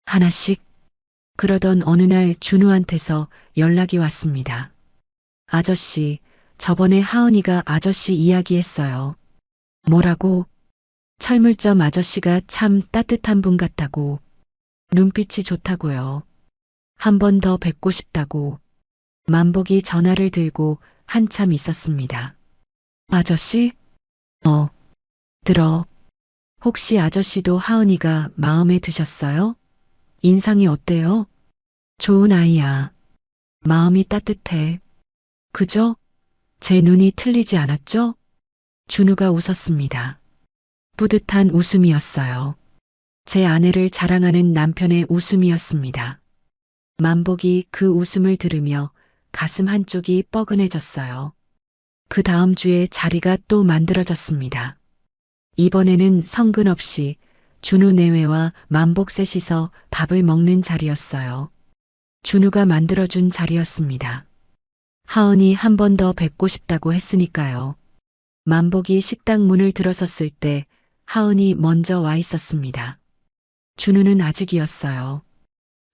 하나씩. 그러던 어느 날 준우한테서 연락이 왔습니다. 아저씨, 저번에 하은이가 아저씨 이야기했어요. 뭐라고? 철물점 아저씨가 참 따뜻한 분 같다고. 눈빛이 좋다고요. 한 번 더 뵙고 싶다고. 만복이 전화를 들고 한참 있었습니다. 아저씨? 들어. 혹시 아저씨도 하은이가 마음에 드셨어요? 인상이 어때요? 좋은 아이야. 마음이 따뜻해. 그죠? 제 눈이 틀리지 않았죠? 준우가 웃었습니다. 뿌듯한 웃음이었어요. 제 아내를 자랑하는 남편의 웃음이었습니다. 만복이 그 웃음을 들으며 가슴 한쪽이 뻐근해졌어요. 그 다음 주에 자리가 또 만들어졌습니다. 이번에는 성근 없이 준우 내외와 만복 셋이서 밥을 먹는 자리였어요. 준우가 만들어준 자리였습니다. 하은이 한 번 더 뵙고 싶다고 했으니까요. 만복이 식당 문을 들어섰을 때 하은이 먼저 와 있었습니다. 준우는 아직이었어요.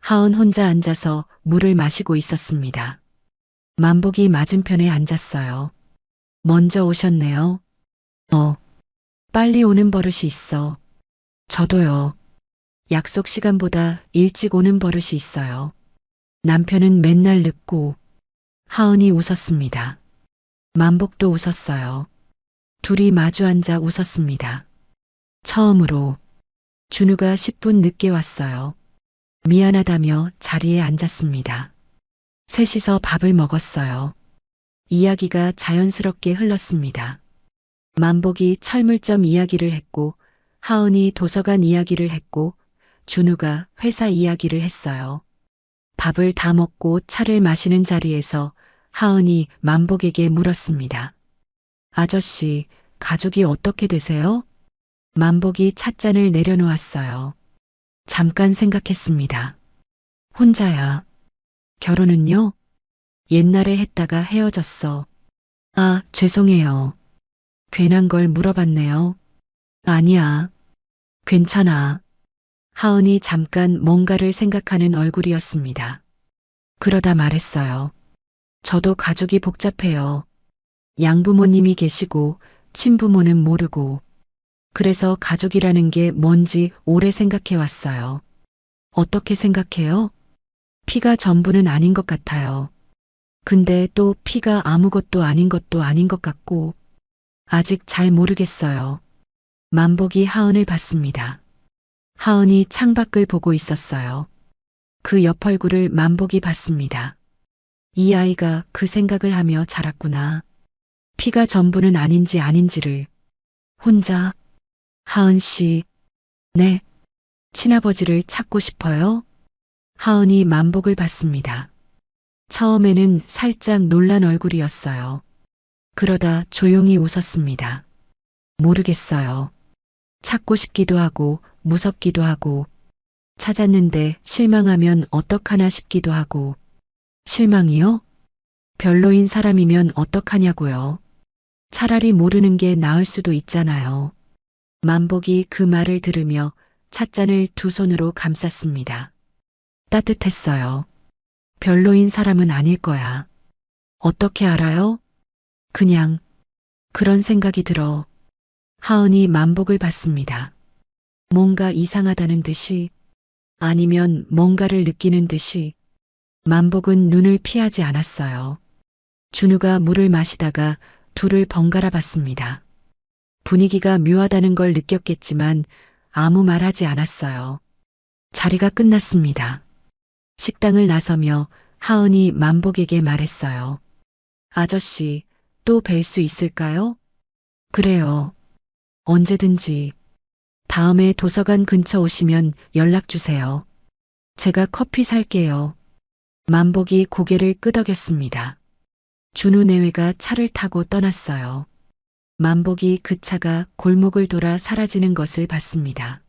하은 혼자 앉아서 물을 마시고 있었습니다. 만복이 맞은편에 앉았어요. 먼저 오셨네요. 빨리 오는 버릇이 있어. 저도요. 약속 시간보다 일찍 오는 버릇이 있어요. 남편은 맨날 늦고. 하은이 웃었습니다. 만복도 웃었어요. 둘이 마주 앉아 웃었습니다. 처음으로 준우가 10분 늦게 왔어요. 미안하다며 자리에 앉았습니다. 셋이서 밥을 먹었어요. 이야기가 자연스럽게 흘렀습니다. 만복이 철물점 이야기를 했고, 하은이 도서관 이야기를 했고, 준우가 회사 이야기를 했어요. 밥을 다 먹고 차를 마시는 자리에서 하은이 만복에게 물었습니다. 아저씨, 가족이 어떻게 되세요? 만복이 찻잔을 내려놓았어요. 잠깐 생각했습니다. 혼자야. 결혼은요? 옛날에 했다가 헤어졌어. 아, 죄송해요. 괜한 걸 물어봤네요. 아니야. 괜찮아. 하은이 잠깐 뭔가를 생각하는 얼굴이었습니다. 그러다 말했어요. 저도 가족이 복잡해요. 양부모님이 계시고 친부모는 모르고. 그래서 가족이라는 게 뭔지 오래 생각해 왔어요. 어떻게 생각해요? 피가 전부는 아닌 것 같아요. 근데 또 피가 아무것도 아닌 것도 아닌 것 같고. 아직 잘 모르겠어요. 만복이 하은을 봤습니다. 하은이 창밖을 보고 있었어요. 그 옆 얼굴을 만복이 봤습니다. 이 아이가 그 생각을 하며 자랐구나. 피가 전부는 아닌지 아닌지를. 혼자. 하은 씨. 네. 친아버지를 찾고 싶어요? 하은이 만복을 봤습니다. 처음에는 살짝 놀란 얼굴이었어요. 그러다 조용히 웃었습니다. 모르겠어요. 찾고 싶기도 하고 무섭기도 하고 찾았는데 실망하면 어떡하나 싶기도 하고. 실망이요? 별로인 사람이면 어떡하냐고요. 차라리 모르는 게 나을 수도 있잖아요. 만복이 그 말을 들으며 찻잔을 두 손으로 감쌌습니다. 따뜻했어요. 별로인 사람은 아닐 거야. 어떻게 알아요? 그냥 그런 생각이 들어. 하은이 만복을 봤습니다. 뭔가 이상하다는 듯이 아니면 뭔가를 느끼는 듯이. 만복은 눈을 피하지 않았어요. 준우가 물을 마시다가 둘을 번갈아 봤습니다. 분위기가 묘하다는 걸 느꼈겠지만 아무 말하지 않았어요. 자리가 끝났습니다. 식당을 나서며 하은이 만복에게 말했어요. 아저씨, 또 뵐 수 있을까요? 그래요. 언제든지. 다음에 도서관 근처 오시면 연락 주세요. 제가 커피 살게요. 만복이 고개를 끄덕였습니다. 준우 내외가 차를 타고 떠났어요. 만복이 그 차가 골목을 돌아 사라지는 것을 봤습니다.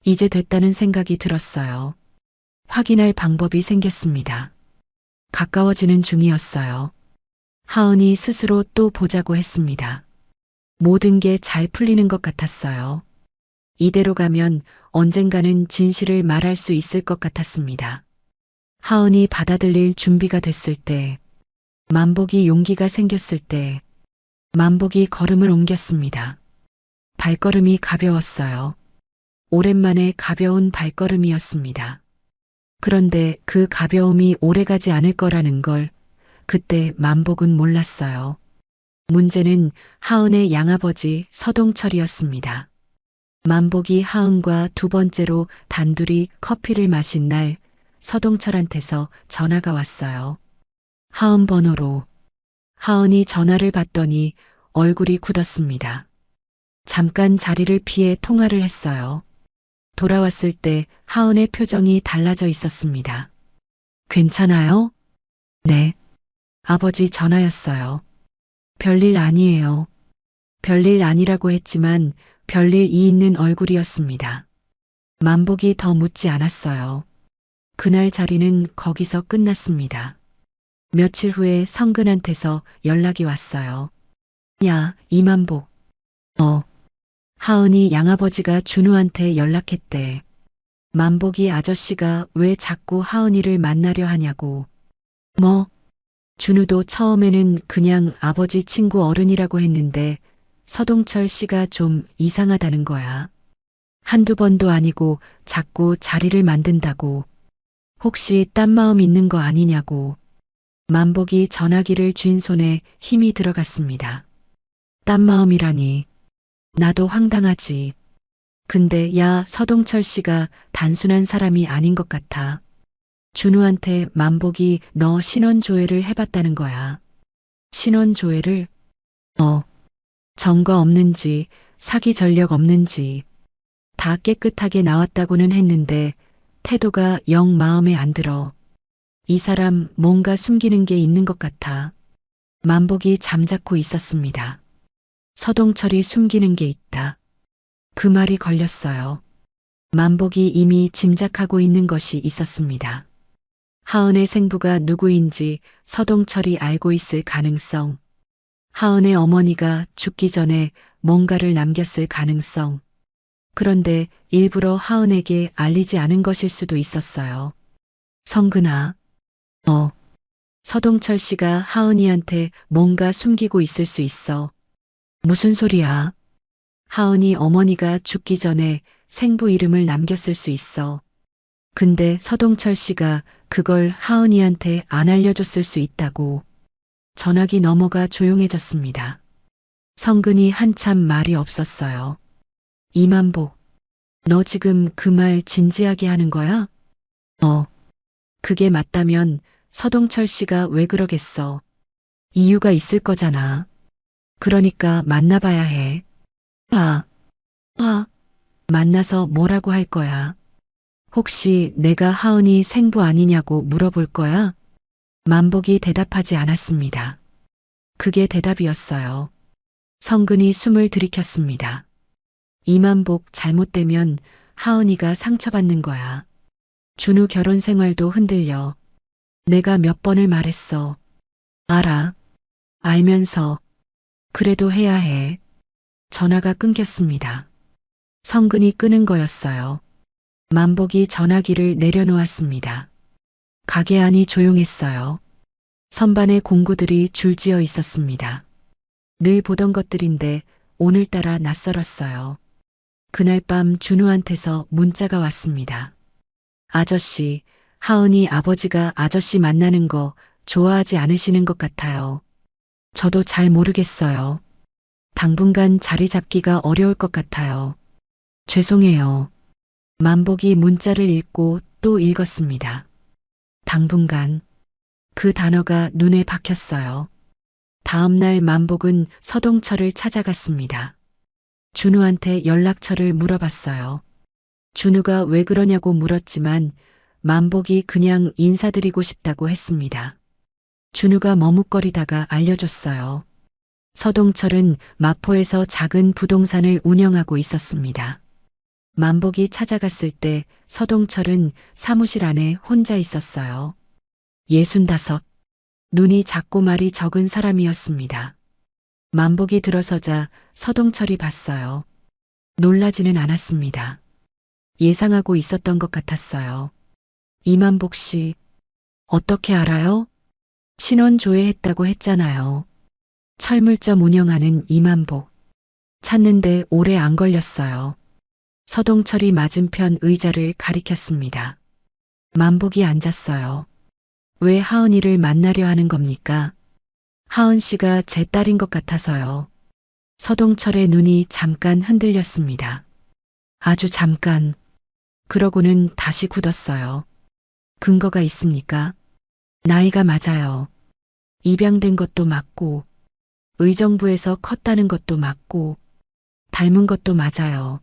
이제 됐다는 생각이 들었어요. 확인할 방법이 생겼습니다. 가까워지는 중이었어요. 하은이 스스로 또 보자고 했습니다. 모든 게 잘 풀리는 것 같았어요. 이대로 가면 언젠가는 진실을 말할 수 있을 것 같았습니다. 하은이 받아들일 준비가 됐을 때, 만복이 용기가 생겼을 때, 만복이 걸음을 옮겼습니다. 발걸음이 가벼웠어요. 오랜만에 가벼운 발걸음이었습니다. 그런데 그 가벼움이 오래가지 않을 거라는 걸 그때 만복은 몰랐어요. 문제는 하은의 양아버지 서동철이었습니다. 만복이 하은과 두 번째로 단둘이 커피를 마신 날 서동철한테서 전화가 왔어요. 하은 번호로. 하은이 전화를 받더니 얼굴이 굳었습니다. 잠깐 자리를 피해 통화를 했어요. 돌아왔을 때 하은의 표정이 달라져 있었습니다. 괜찮아요? 네. 아버지 전화였어요. 별일 아니에요. 별일 아니라고 했지만 별일이 있는 얼굴이었습니다. 만복이 더 묻지 않았어요. 그날 자리는 거기서 끝났습니다. 며칠 후에 성근한테서 연락이 왔어요. 야, 이만복. 하은이 양아버지가 준우한테 연락했대. 만복이 아저씨가 왜 자꾸 하은이를 만나려 하냐고. 뭐? 준우도 처음에는 그냥 아버지 친구 어른이라고 했는데 서동철 씨가 좀 이상하다는 거야. 한두 번도 아니고 자꾸 자리를 만든다고. 혹시 딴 마음 있는 거 아니냐고. 만복이 전화기를 쥔 손에 힘이 들어갔습니다. 딴 마음이라니. 나도 황당하지. 근데 야, 서동철 씨가 단순한 사람이 아닌 것 같아. 준우한테 만복이 너 신원조회를 해봤다는 거야. 신원조회를? 증거 없는지, 사기 전력 없는지 다 깨끗하게 나왔다고는 했는데 태도가 영 마음에 안 들어. 이 사람 뭔가 숨기는 게 있는 것 같아. 만복이 잠자코 있었습니다. 서동철이 숨기는 게 있다. 그 말이 걸렸어요. 만복이 이미 짐작하고 있는 것이 있었습니다. 하은의 생부가 누구인지 서동철이 알고 있을 가능성. 하은의 어머니가 죽기 전에 뭔가를 남겼을 가능성. 그런데 일부러 하은에게 알리지 않은 것일 수도 있었어요. 성근아. 서동철 씨가 하은이한테 뭔가 숨기고 있을 수 있어. 무슨 소리야? 하은이 어머니가 죽기 전에 생부 이름을 남겼을 수 있어. 근데 서동철 씨가 그걸 하은이한테 안 알려줬을 수 있다고. 전화기 넘어가 조용해졌습니다. 성근이 한참 말이 없었어요. 이만복, 너 지금 그 말 진지하게 하는 거야? 그게 맞다면 서동철 씨가 왜 그러겠어? 이유가 있을 거잖아. 그러니까 만나봐야 해. 아, 만나서 뭐라고 할 거야? 혹시 내가 하은이 생부 아니냐고 물어볼 거야? 만복이 대답하지 않았습니다. 그게 대답이었어요. 성근이 숨을 들이켰습니다. 이만복 잘못되면 하은이가 상처받는 거야. 준우 결혼 생활도 흔들려. 내가 몇 번을 말했어. 알아. 알면서. 그래도 해야 해. 전화가 끊겼습니다. 성근이 끄는 거였어요. 만복이 전화기를 내려놓았습니다. 가게 안이 조용했어요. 선반에 공구들이 줄지어 있었습니다. 늘 보던 것들인데 오늘따라 낯설었어요. 그날 밤 준우한테서 문자가 왔습니다. 아저씨, 하은이 아버지가 아저씨 만나는 거 좋아하지 않으시는 것 같아요. 저도 잘 모르겠어요. 당분간 자리 잡기가 어려울 것 같아요. 죄송해요. 만복이 문자를 읽고 또 읽었습니다. 당분간. 그 단어가 눈에 박혔어요. 다음 날 만복은 서동철을 찾아갔습니다. 준우한테 연락처를 물어봤어요. 준우가 왜 그러냐고 물었지만 만복이 그냥 인사드리고 싶다고 했습니다. 준우가 머뭇거리다가 알려줬어요. 서동철은 마포에서 작은 부동산을 운영하고 있었습니다. 만복이 찾아갔을 때 서동철은 사무실 안에 혼자 있었어요. 65. 눈이 작고 말이 적은 사람이었습니다. 만복이 들어서자 서동철이 봤어요. 놀라지는 않았습니다. 예상하고 있었던 것 같았어요. 이만복 씨, 어떻게 알아요? 신원 조회했다고 했잖아요. 철물점 운영하는 이만복. 찾는데 오래 안 걸렸어요. 서동철이 맞은편 의자를 가리켰습니다. 만복이 앉았어요. 왜 하은이를 만나려 하는 겁니까? 하은 씨가 제 딸인 것 같아서요. 서동철의 눈이 잠깐 흔들렸습니다. 아주 잠깐. 그러고는 다시 굳었어요. 근거가 있습니까? 나이가 맞아요. 입양된 것도 맞고, 의정부에서 컸다는 것도 맞고, 닮은 것도 맞아요.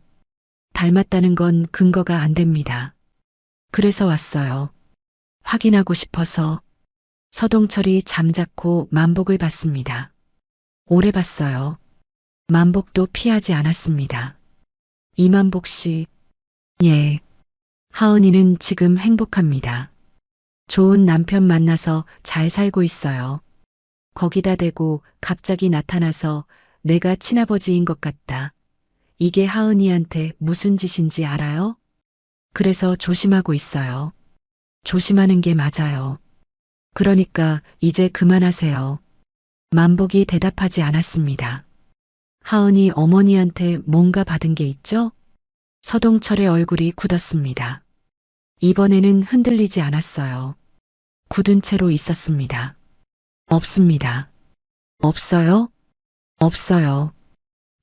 닮았다는 건 근거가 안 됩니다. 그래서 왔어요. 확인하고 싶어서. 서동철이 잠자코 만복을 봤습니다. 오래 봤어요. 만복도 피하지 않았습니다. 이만복 씨, 예. 하은이는 지금 행복합니다. 좋은 남편 만나서 잘 살고 있어요. 거기다 대고 갑자기 나타나서 내가 친아버지인 것 같다. 이게 하은이한테 무슨 짓인지 알아요? 그래서 조심하고 있어요. 조심하는 게 맞아요. 그러니까 이제 그만하세요. 만복이 대답하지 않았습니다. 하은이 어머니한테 뭔가 받은 게 있죠? 서동철의 얼굴이 굳었습니다. 이번에는 흔들리지 않았어요. 굳은 채로 있었습니다. 없습니다. 없어요? 없어요.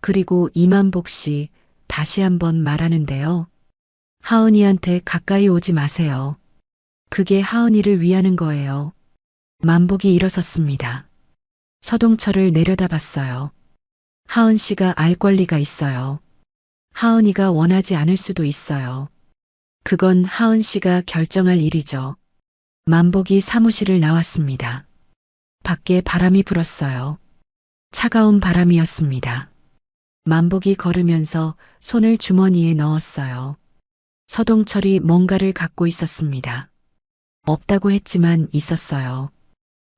그리고 이만복 씨, 다시 한번 말하는데요. 하은이한테 가까이 오지 마세요. 그게 하은이를 위하는 거예요. 만복이 일어섰습니다. 서동철을 내려다봤어요. 하은 씨가 알 권리가 있어요. 하은이가 원하지 않을 수도 있어요. 그건 하은 씨가 결정할 일이죠. 만복이 사무실을 나왔습니다. 밖에 바람이 불었어요. 차가운 바람이었습니다. 만복이 걸으면서 손을 주머니에 넣었어요. 서동철이 뭔가를 갖고 있었습니다. 없다고 했지만 있었어요.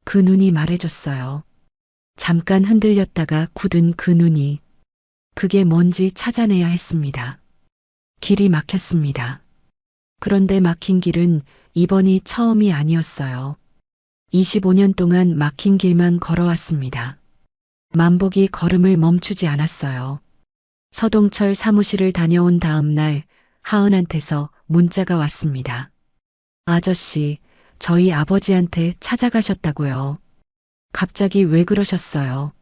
그 눈이 말해줬어요. 잠깐 흔들렸다가 굳은 그 눈이. 그게 뭔지 찾아내야 했습니다. 길이 막혔습니다. 그런데 막힌 길은 이번이 처음이 아니었어요. 25년 동안 막힌 길만 걸어왔습니다. 만복이 걸음을 멈추지 않았어요. 서동철 사무실을 다녀온 다음 날 하은한테서 문자가 왔습니다. 아저씨, 저희 아버지한테 찾아가셨다고요. 갑자기 왜 그러셨어요?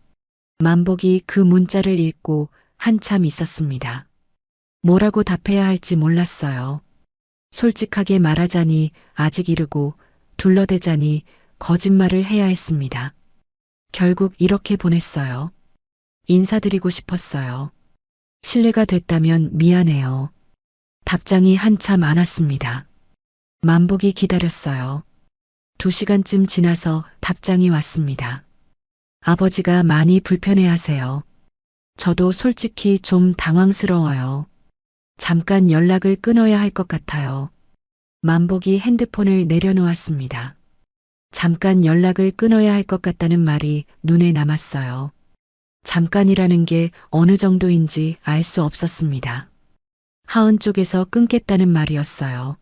만복이 그 문자를 읽고 한참 있었습니다. 뭐라고 답해야 할지 몰랐어요. 솔직하게 말하자니 아직 이르고 둘러대자니 거짓말을 해야 했습니다. 결국 이렇게 보냈어요. 인사드리고 싶었어요. 실례가 됐다면 미안해요. 답장이 한참 안 왔습니다. 만복이 기다렸어요. 2시간쯤 지나서 답장이 왔습니다. 아버지가 많이 불편해하세요. 저도 솔직히 좀 당황스러워요. 잠깐 연락을 끊어야 할 것 같아요. 만복이 핸드폰을 내려놓았습니다. 잠깐 연락을 끊어야 할 것 같다는 말이 눈에 남았어요. 잠깐이라는 게 어느 정도인지 알 수 없었습니다. 하은 쪽에서 끊겠다는 말이었어요.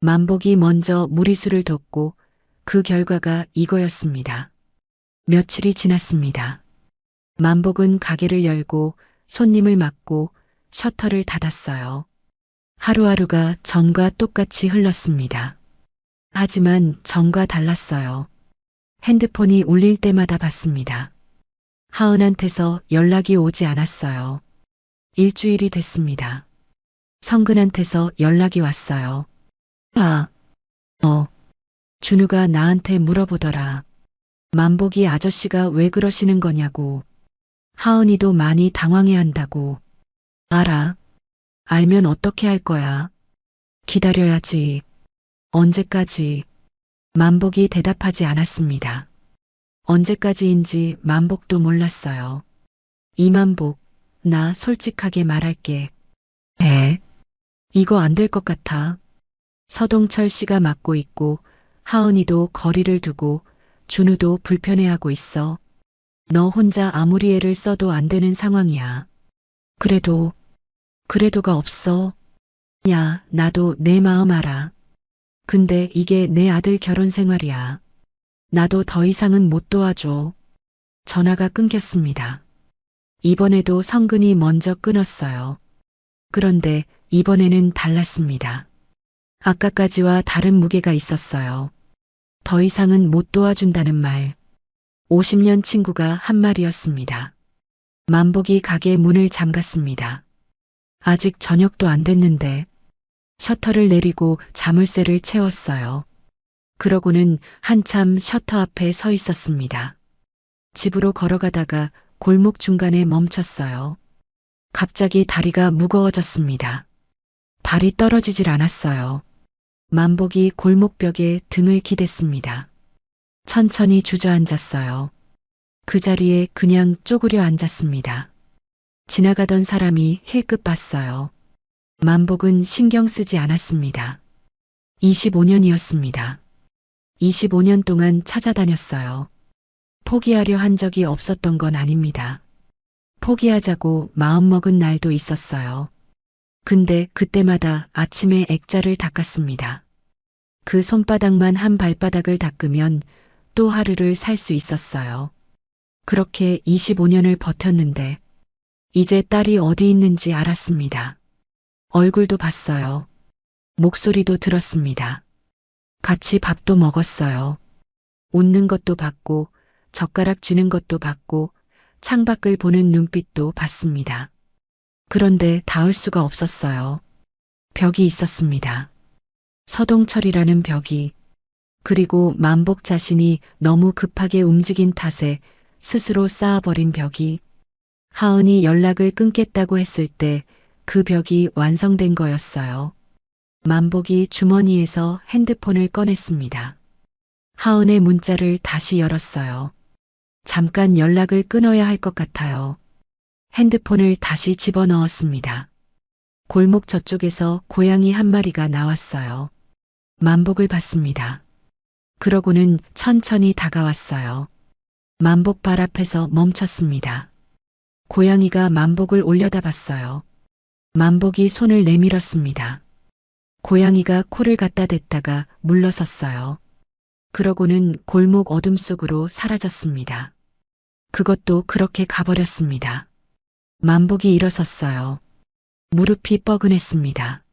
만복이 먼저 무리수를 뒀고 그 결과가 이거였습니다. 며칠이 지났습니다. 만복은 가게를 열고 손님을 맞고 셔터를 닫았어요. 하루하루가 전과 똑같이 흘렀습니다. 하지만 전과 달랐어요. 핸드폰이 울릴 때마다 받습니다. 하은한테서 연락이 오지 않았어요. 일주일이 됐습니다. 성근한테서 연락이 왔어요. 준우가 나한테 물어보더라. 만복이 아저씨가 왜 그러시는 거냐고. 하은이도 많이 당황해한다고. 알아. 알면 어떻게 할 거야? 기다려야지. 언제까지? 만복이 대답하지 않았습니다. 언제까지인지 만복도 몰랐어요. 이만복, 나 솔직하게 말할게. 이거 안 될 것 같아. 서동철 씨가 맡고 있고 하은이도 거리를 두고 준우도 불편해하고 있어. 너 혼자 아무리 애를 써도 안 되는 상황이야. 그래도가 없어. 야, 나도 내 마음 알아. 근데 이게 내 아들 결혼 생활이야. 나도 더 이상은 못 도와줘. 전화가 끊겼습니다. 이번에도 성근이 먼저 끊었어요. 그런데 이번에는 달랐습니다. 아까까지와 다른 무게가 있었어요. 더 이상은 못 도와준다는 말. 50년 친구가 한 말이었습니다. 만복이 가게 문을 잠갔습니다. 아직 저녁도 안 됐는데 셔터를 내리고 자물쇠를 채웠어요. 그러고는 한참 셔터 앞에 서 있었습니다. 집으로 걸어가다가 골목 중간에 멈췄어요. 갑자기 다리가 무거워졌습니다. 발이 떨어지질 않았어요. 만복이 골목벽에 등을 기댔습니다. 천천히 주저앉았어요. 그 자리에 그냥 쪼그려 앉았습니다. 지나가던 사람이 힐끗 봤어요. 만복은 신경 쓰지 않았습니다. 25년이었습니다. 25년 동안 찾아다녔어요. 포기하려 한 적이 없었던 건 아닙니다. 포기하자고 마음먹은 날도 있었어요. 근데 그때마다 아침에 액자를 닦았습니다. 그 손바닥만 한 발바닥을 닦으면 또 하루를 살 수 있었어요. 그렇게 25년을 버텼는데 이제 딸이 어디 있는지 알았습니다. 얼굴도 봤어요. 목소리도 들었습니다. 같이 밥도 먹었어요. 웃는 것도 봤고 젓가락 쥐는 것도 봤고 창밖을 보는 눈빛도 봤습니다. 그런데 닿을 수가 없었어요. 벽이 있었습니다. 서동철이라는 벽이, 그리고 만복 자신이 너무 급하게 움직인 탓에 스스로 쌓아버린 벽이, 하은이 연락을 끊겠다고 했을 때 그 벽이 완성된 거였어요. 만복이 주머니에서 핸드폰을 꺼냈습니다. 하은의 문자를 다시 열었어요. 잠깐 연락을 끊어야 할 것 같아요. 핸드폰을 다시 집어넣었습니다. 골목 저쪽에서 고양이 한 마리가 나왔어요. 만복을 봤습니다. 그러고는 천천히 다가왔어요. 만복 발 앞에서 멈췄습니다. 고양이가 만복을 올려다봤어요. 만복이 손을 내밀었습니다. 고양이가 코를 갖다 댔다가 물러섰어요. 그러고는 골목 어둠 속으로 사라졌습니다. 그것도 그렇게 가버렸습니다. 만복이 일어섰어요. 무릎이 뻐근했습니다.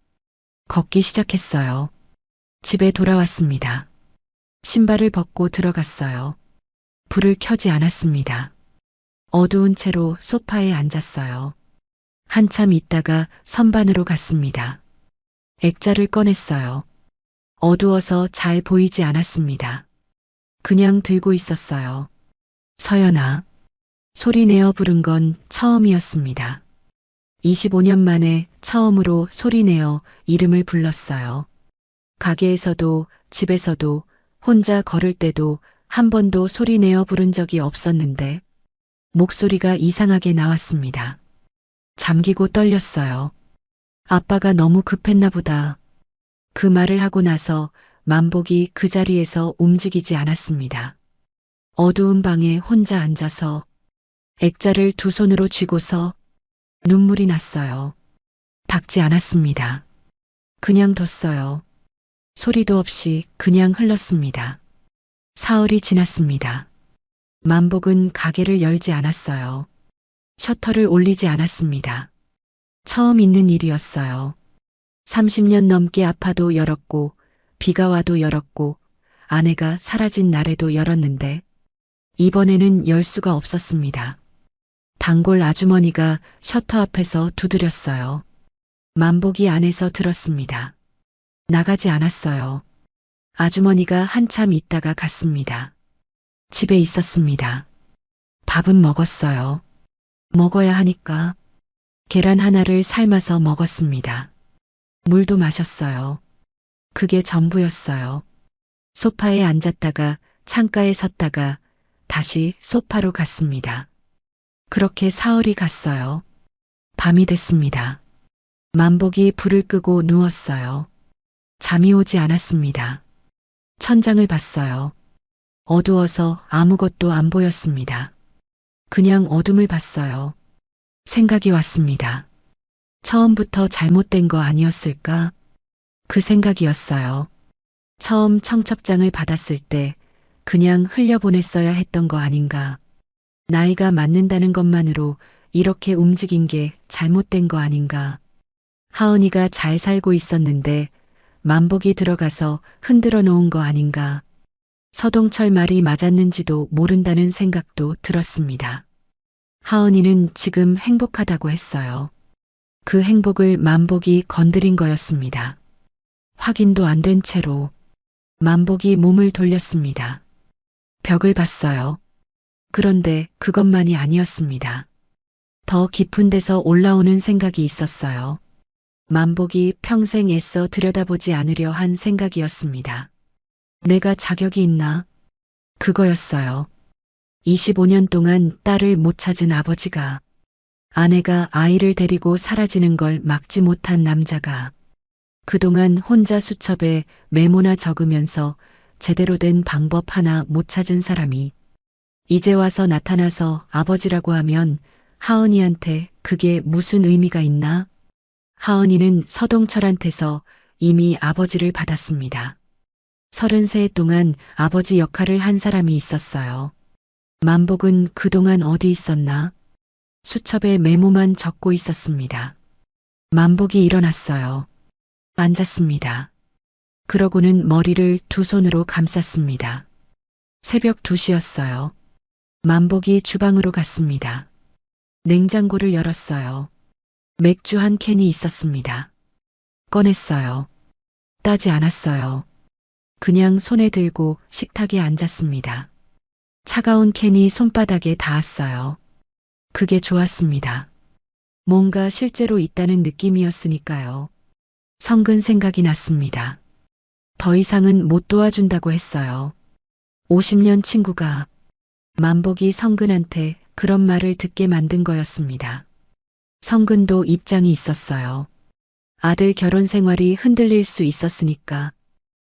걷기 시작했어요. 집에 돌아왔습니다. 신발을 벗고 들어갔어요. 불을 켜지 않았습니다. 어두운 채로 소파에 앉았어요. 한참 있다가 선반으로 갔습니다. 액자를 꺼냈어요. 어두워서 잘 보이지 않았습니다. 그냥 들고 있었어요. 서연아. 소리 내어 부른 건 처음이었습니다. 25년 만에 처음으로 소리 내어 이름을 불렀어요. 가게에서도 집에서도 혼자 걸을 때도 한 번도 소리 내어 부른 적이 없었는데 목소리가 이상하게 나왔습니다. 잠기고 떨렸어요. 아빠가 너무 급했나 보다. 그 말을 하고 나서 만복이 그 자리에서 움직이지 않았습니다. 어두운 방에 혼자 앉아서 액자를 두 손으로 쥐고서 눈물이 났어요. 닦지 않았습니다. 그냥 뒀어요. 소리도 없이 그냥 흘렀습니다. 사흘이 지났습니다. 만복은 가게를 열지 않았어요. 셔터를 올리지 않았습니다. 처음 있는 일이었어요. 30년 넘게 아파도 열었고 비가 와도 열었고 아내가 사라진 날에도 열었는데 이번에는 열 수가 없었습니다. 단골 아주머니가 셔터 앞에서 두드렸어요. 만복이 안에서 들었습니다. 나가지 않았어요. 아주머니가 한참 있다가 갔습니다. 집에 있었습니다. 밥은 먹었어요. 먹어야 하니까 계란 하나를 삶아서 먹었습니다. 물도 마셨어요. 그게 전부였어요. 소파에 앉았다가 창가에 섰다가 다시 소파로 갔습니다. 그렇게 사흘이 갔어요. 밤이 됐습니다. 만복이 불을 끄고 누웠어요. 잠이 오지 않았습니다. 천장을 봤어요. 어두워서 아무것도 안 보였습니다. 그냥 어둠을 봤어요. 생각이 왔습니다. 처음부터 잘못된 거 아니었을까? 그 생각이었어요. 처음 청첩장을 받았을 때 그냥 흘려보냈어야 했던 거 아닌가? 나이가 맞는다는 것만으로 이렇게 움직인 게 잘못된 거 아닌가? 하은이가 잘 살고 있었는데 만복이 들어가서 흔들어 놓은 거 아닌가? 서동철 말이 맞았는지도 모른다는 생각도 들었습니다. 하은이는 지금 행복하다고 했어요. 그 행복을 만복이 건드린 거였습니다. 확인도 안 된 채로 만복이 몸을 돌렸습니다. 벽을 봤어요. 그런데 그것만이 아니었습니다. 더 깊은 데서 올라오는 생각이 있었어요. 만복이 평생 애써 들여다보지 않으려 한 생각이었습니다. 내가 자격이 있나? 그거였어요. 25년 동안 딸을 못 찾은 아버지가, 아내가 아이를 데리고 사라지는 걸 막지 못한 남자가, 그동안 혼자 수첩에 메모나 적으면서 제대로 된 방법 하나 못 찾은 사람이 이제 와서 나타나서 아버지라고 하면 하은이한테 그게 무슨 의미가 있나? 하은이는 서동철한테서 이미 아버지를 받았습니다. 33해 동안 아버지 역할을 한 사람이 있었어요. 만복은 그동안 어디 있었나? 수첩에 메모만 적고 있었습니다. 만복이 일어났어요. 앉았습니다. 그러고는 머리를 두 손으로 감쌌습니다. 새벽 2시였어요. 만복이 주방으로 갔습니다. 냉장고를 열었어요. 맥주 한 캔이 있었습니다. 꺼냈어요. 따지 않았어요. 그냥 손에 들고 식탁에 앉았습니다. 차가운 캔이 손바닥에 닿았어요. 그게 좋았습니다. 뭔가 실제로 있다는 느낌이었으니까요. 성근 생각이 났습니다. 더 이상은 못 도와준다고 했어요. 50년 친구가 만복이 성근한테 그런 말을 듣게 만든 거였습니다. 성근도 입장이 있었어요. 아들 결혼 생활이 흔들릴 수 있었으니까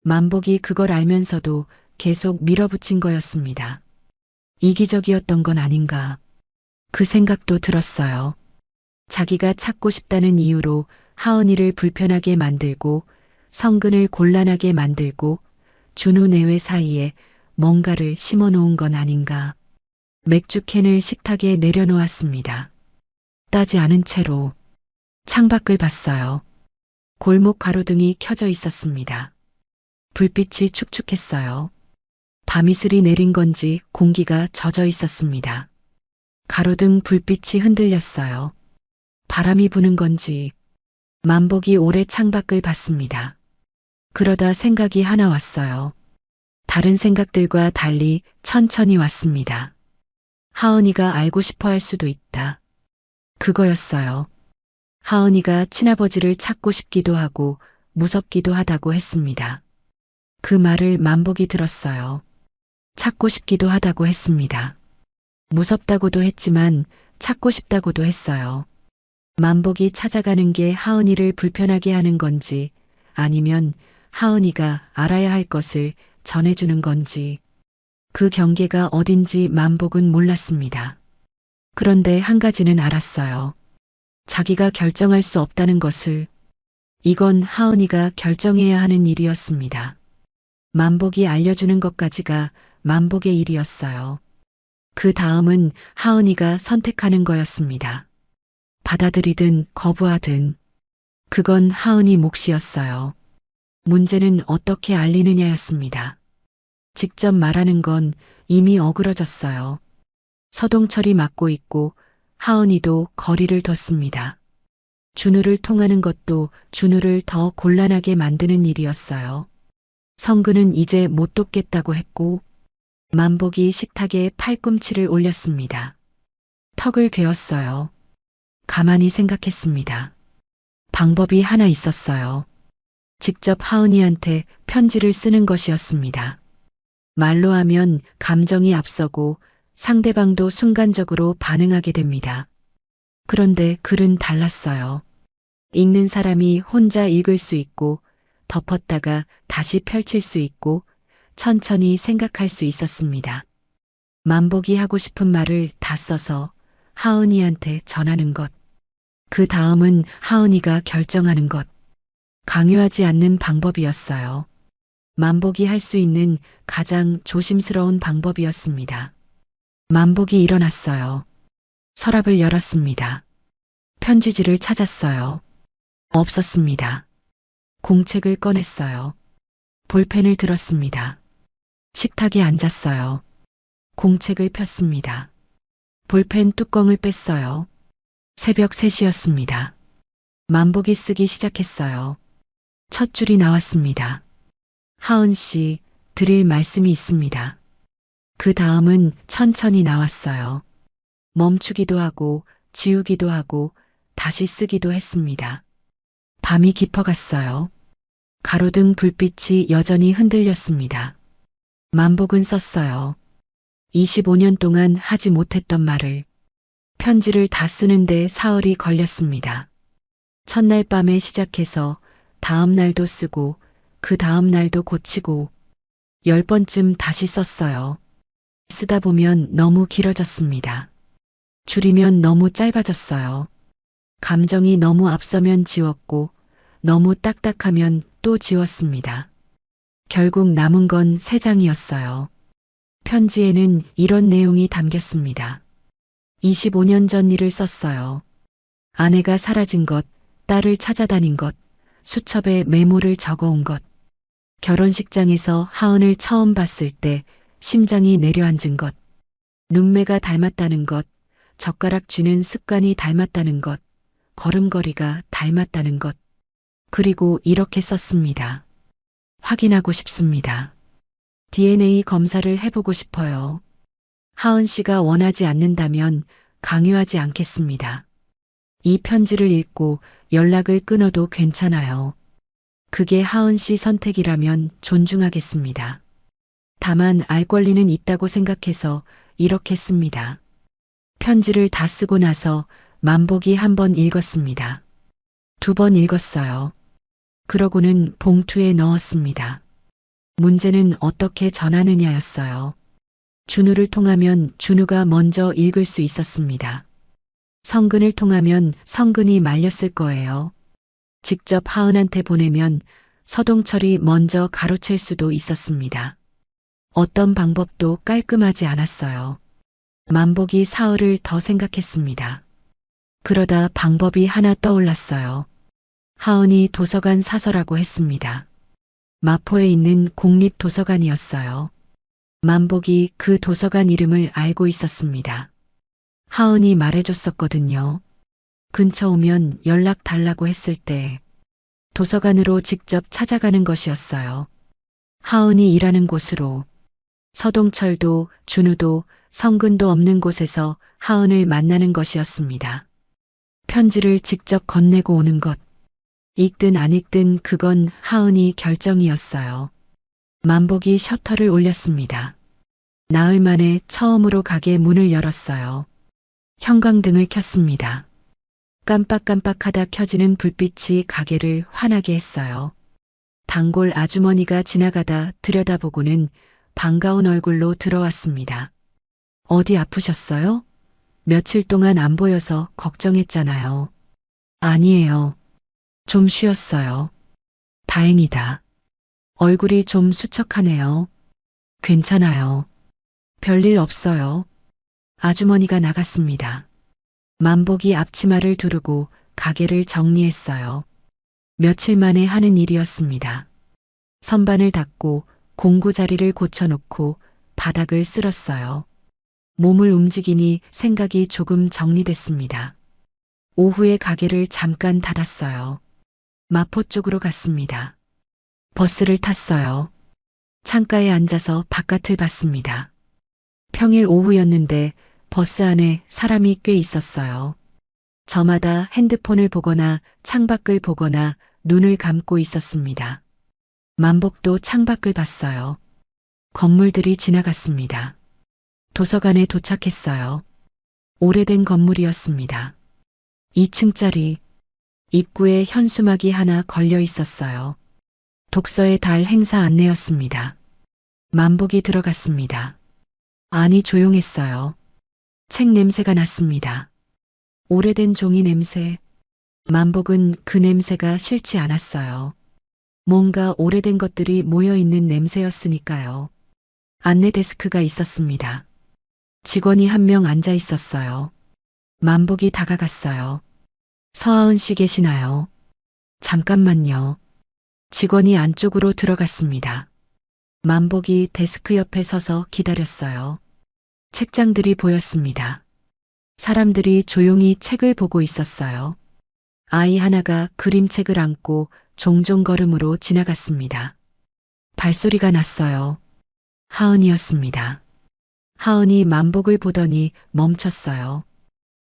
만복이 그걸 알면서도 계속 밀어붙인 거였습니다. 이기적이었던 건 아닌가. 그 생각도 들었어요. 자기가 찾고 싶다는 이유로 하은이를 불편하게 만들고 성근을 곤란하게 만들고 준우 내외 사이에 뭔가를 심어 놓은 건 아닌가. 맥주캔을 식탁에 내려놓았습니다. 따지 않은 채로 창밖을 봤어요. 골목 가로등이 켜져 있었습니다. 불빛이 축축했어요. 밤이슬이 내린 건지 공기가 젖어 있었습니다. 가로등 불빛이 흔들렸어요. 바람이 부는 건지 만복이 오래 창밖을 봤습니다. 그러다 생각이 하나 왔어요. 다른 생각들과 달리 천천히 왔습니다. 하은이가 알고 싶어 할 수도 있다. 그거였어요. 하은이가 친아버지를 찾고 싶기도 하고 무섭기도 하다고 했습니다. 그 말을 만복이 들었어요. 찾고 싶기도 하다고 했습니다. 무섭다고도 했지만 찾고 싶다고도 했어요. 만복이 찾아가는 게 하은이를 불편하게 하는 건지 아니면 하은이가 알아야 할 것을 전해주는 건지 그 경계가 어딘지 만복은 몰랐습니다. 그런데 한 가지는 알았어요. 자기가 결정할 수 없다는 것을. 이건 하은이가 결정해야 하는 일이었습니다. 만복이 알려주는 것까지가 만복의 일이었어요. 그 다음은 하은이가 선택하는 거였습니다. 받아들이든 거부하든. 그건 하은이 몫이었어요. 문제는 어떻게 알리느냐였습니다. 직접 말하는 건 이미 어그러졌어요. 서동철이 맡고 있고 하은이도 거리를 뒀습니다. 준우를 통하는 것도 준우를 더 곤란하게 만드는 일이었어요. 성근은 이제 못 돕겠다고 했고 만복이 식탁에 팔꿈치를 올렸습니다. 턱을 괴었어요. 가만히 생각했습니다. 방법이 하나 있었어요. 직접 하은이한테 편지를 쓰는 것이었습니다. 말로 하면 감정이 앞서고 상대방도 순간적으로 반응하게 됩니다. 그런데 글은 달랐어요. 읽는 사람이 혼자 읽을 수 있고 덮었다가 다시 펼칠 수 있고 천천히 생각할 수 있었습니다. 만복이 하고 싶은 말을 다 써서 하은이한테 전하는 것. 그 다음은 하은이가 결정하는 것. 강요하지 않는 방법이었어요. 만복이 할 수 있는 가장 조심스러운 방법이었습니다. 만복이 일어났어요. 서랍을 열었습니다. 편지지를 찾았어요. 없었습니다. 공책을 꺼냈어요. 볼펜을 들었습니다. 식탁에 앉았어요. 공책을 폈습니다. 볼펜 뚜껑을 뺐어요. 새벽 3시였습니다. 만복이 쓰기 시작했어요. 첫 줄이 나왔습니다. 하은 씨, 드릴 말씀이 있습니다. 그 다음은 천천히 나왔어요. 멈추기도 하고 지우기도 하고 다시 쓰기도 했습니다. 밤이 깊어갔어요. 가로등 불빛이 여전히 흔들렸습니다. 만복은 썼어요. 25년 동안 하지 못했던 말을. 편지를 다 쓰는데 사흘이 걸렸습니다. 첫날 밤에 시작해서 다음 날도 쓰고 그 다음 날도 고치고 10번쯤 다시 썼어요. 쓰다 보면 너무 길어졌습니다. 줄이면 너무 짧아졌어요. 감정이 너무 앞서면 지웠고 너무 딱딱하면 또 지웠습니다. 결국 남은 건 3장이었어요. 편지에는 이런 내용이 담겼습니다. 25년 전 일을 썼어요. 아내가 사라진 것, 딸을 찾아다닌 것, 수첩에 메모를 적어온 것, 결혼식장에서 하은을 처음 봤을 때 심장이 내려앉은 것, 눈매가 닮았다는 것, 젓가락 쥐는 습관이 닮았다는 것, 걸음걸이가 닮았다는 것, 그리고 이렇게 썼습니다. 확인하고 싶습니다. DNA 검사를 해보고 싶어요. 하은 씨가 원하지 않는다면 강요하지 않겠습니다. 이 편지를 읽고 연락을 끊어도 괜찮아요. 그게 하은 씨 선택이라면 존중하겠습니다. 다만 알 권리는 있다고 생각해서 이렇게 씁니다. 편지를 다 쓰고 나서 만복이 1번 읽었습니다. 2번 읽었어요. 그러고는 봉투에 넣었습니다. 문제는 어떻게 전하느냐였어요. 준우를 통하면 준우가 먼저 읽을 수 있었습니다. 성근을 통하면 성근이 말렸을 거예요. 직접 하은한테 보내면 서동철이 먼저 가로챌 수도 있었습니다. 어떤 방법도 깔끔하지 않았어요. 만복이 사흘을 더 생각했습니다. 그러다 방법이 하나 떠올랐어요. 하은이 도서관 사서라고 했습니다. 마포에 있는 국립도서관이었어요. 만복이 그 도서관 이름을 알고 있었습니다. 하은이 말해줬었거든요. 근처 오면 연락 달라고 했을 때 도서관으로 직접 찾아가는 것이었어요. 하은이 일하는 곳으로 서동철도 준우도 성근도 없는 곳에서 하은을 만나는 것이었습니다. 편지를 직접 건네고 오는 것. 읽든 안 읽든 그건 하은이 결정이었어요. 만복이 셔터를 올렸습니다. 나흘 만에 처음으로 가게 문을 열었어요. 형광등을 켰습니다. 깜빡깜빡하다 켜지는 불빛이 가게를 환하게 했어요. 단골 아주머니가 지나가다 들여다보고는 반가운 얼굴로 들어왔습니다. 어디 아프셨어요? 며칠 동안 안 보여서 걱정했잖아요. 아니에요. 좀 쉬었어요. 다행이다. 얼굴이 좀 수척하네요. 괜찮아요. 별일 없어요. 아주머니가 나갔습니다. 만복이 앞치마를 두르고 가게를 정리했어요. 며칠 만에 하는 일이었습니다. 선반을 닦고 공구 자리를 고쳐놓고 바닥을 쓸었어요. 몸을 움직이니 생각이 조금 정리됐습니다. 오후에 가게를 잠깐 닫았어요. 마포 쪽으로 갔습니다. 버스를 탔어요. 창가에 앉아서 바깥을 봤습니다. 평일 오후였는데 버스 안에 사람이 꽤 있었어요. 저마다 핸드폰을 보거나 창밖을 보거나 눈을 감고 있었습니다. 만복도 창밖을 봤어요. 건물들이 지나갔습니다. 도서관에 도착했어요. 오래된 건물이었습니다. 2층짜리 입구에 현수막이 하나 걸려 있었어요. 독서의 달 행사 안내였습니다. 만복이 들어갔습니다. 안이 조용했어요. 책 냄새가 났습니다. 오래된 종이 냄새. 만복은 그 냄새가 싫지 않았어요. 뭔가 오래된 것들이 모여있는 냄새였으니까요. 안내 데스크가 있었습니다. 직원이 1명 앉아 있었어요. 만복이 다가갔어요. 서하은 씨 계시나요? 잠깐만요. 직원이 안쪽으로 들어갔습니다. 만복이 데스크 옆에 서서 기다렸어요. 책장들이 보였습니다. 사람들이 조용히 책을 보고 있었어요. 아이 하나가 그림책을 안고 종종 걸음으로 지나갔습니다. 발소리가 났어요. 하은이었습니다. 하은이 만복을 보더니 멈췄어요.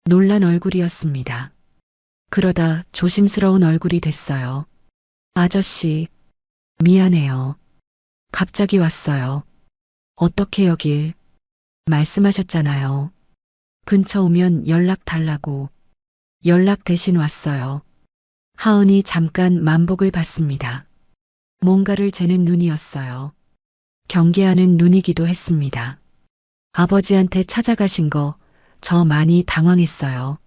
놀란 얼굴이었습니다. 그러다 조심스러운 얼굴이 됐어요. 아저씨, 미안해요. 갑자기 왔어요. 어떻게 여길? 말씀하셨잖아요. 근처 오면 연락 달라고. 연락 대신 왔어요. 하은이 잠깐 만복을 봤습니다. 뭔가를 재는 눈이었어요. 경계하는 눈이기도 했습니다. 아버지한테 찾아가신 거 저 많이 당황했어요.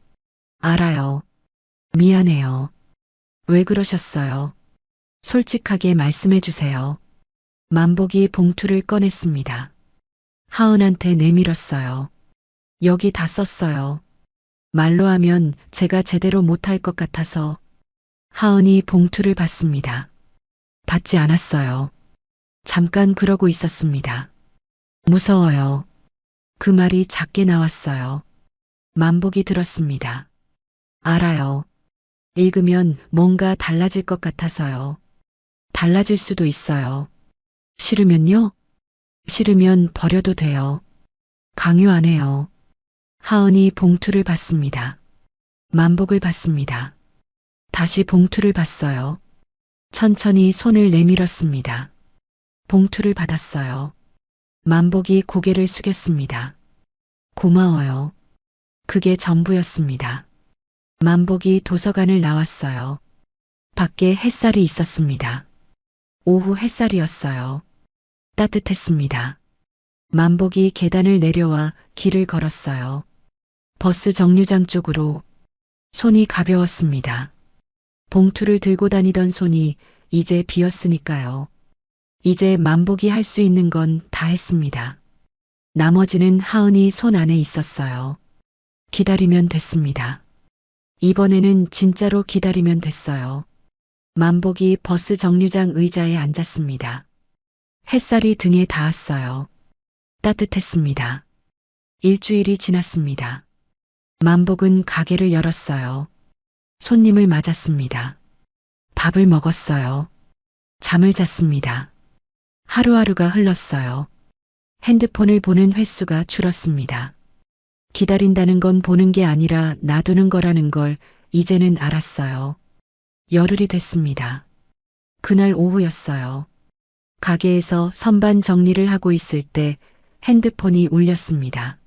알아요. 미안해요. 왜 그러셨어요? 솔직하게 말씀해 주세요. 만복이 봉투를 꺼냈습니다. 하은한테 내밀었어요. 여기 다 썼어요. 말로 하면 제가 제대로 못할 것 같아서. 하은이 봉투를 받습니다. 받지 않았어요. 잠깐 그러고 있었습니다. 무서워요. 그 말이 작게 나왔어요. 만복이 들었습니다. 알아요. 읽으면 뭔가 달라질 것 같아서요. 달라질 수도 있어요. 싫으면요? 싫으면 버려도 돼요. 강요 안 해요. 하은이 봉투를 받습니다. 만복을 받습니다. 다시 봉투를 받어요. 천천히 손을 내밀었습니다. 봉투를 받았어요. 만복이 고개를 숙였습니다. 고마워요. 그게 전부였습니다. 만복이 도서관을 나왔어요. 밖에 햇살이 있었습니다. 오후 햇살이었어요. 따뜻했습니다. 만복이 계단을 내려와 길을 걸었어요. 버스 정류장 쪽으로. 손이 가벼웠습니다. 봉투를 들고 다니던 손이 이제 비었으니까요. 이제 만복이 할 수 있는 건 다 했습니다. 나머지는 하은이 손 안에 있었어요. 기다리면 됐습니다. 이번에는 진짜로 기다리면 됐어요. 만복이 버스 정류장 의자에 앉았습니다. 햇살이 등에 닿았어요. 따뜻했습니다. 일주일이 지났습니다. 만복은 가게를 열었어요. 손님을 맞았습니다. 밥을 먹었어요. 잠을 잤습니다. 하루하루가 흘렀어요. 핸드폰을 보는 횟수가 줄었습니다. 기다린다는 건 보는 게 아니라 놔두는 거라는 걸 이제는 알았어요. 열흘이 됐습니다. 그날 오후였어요. 가게에서 선반 정리를 하고 있을 때 핸드폰이 울렸습니다.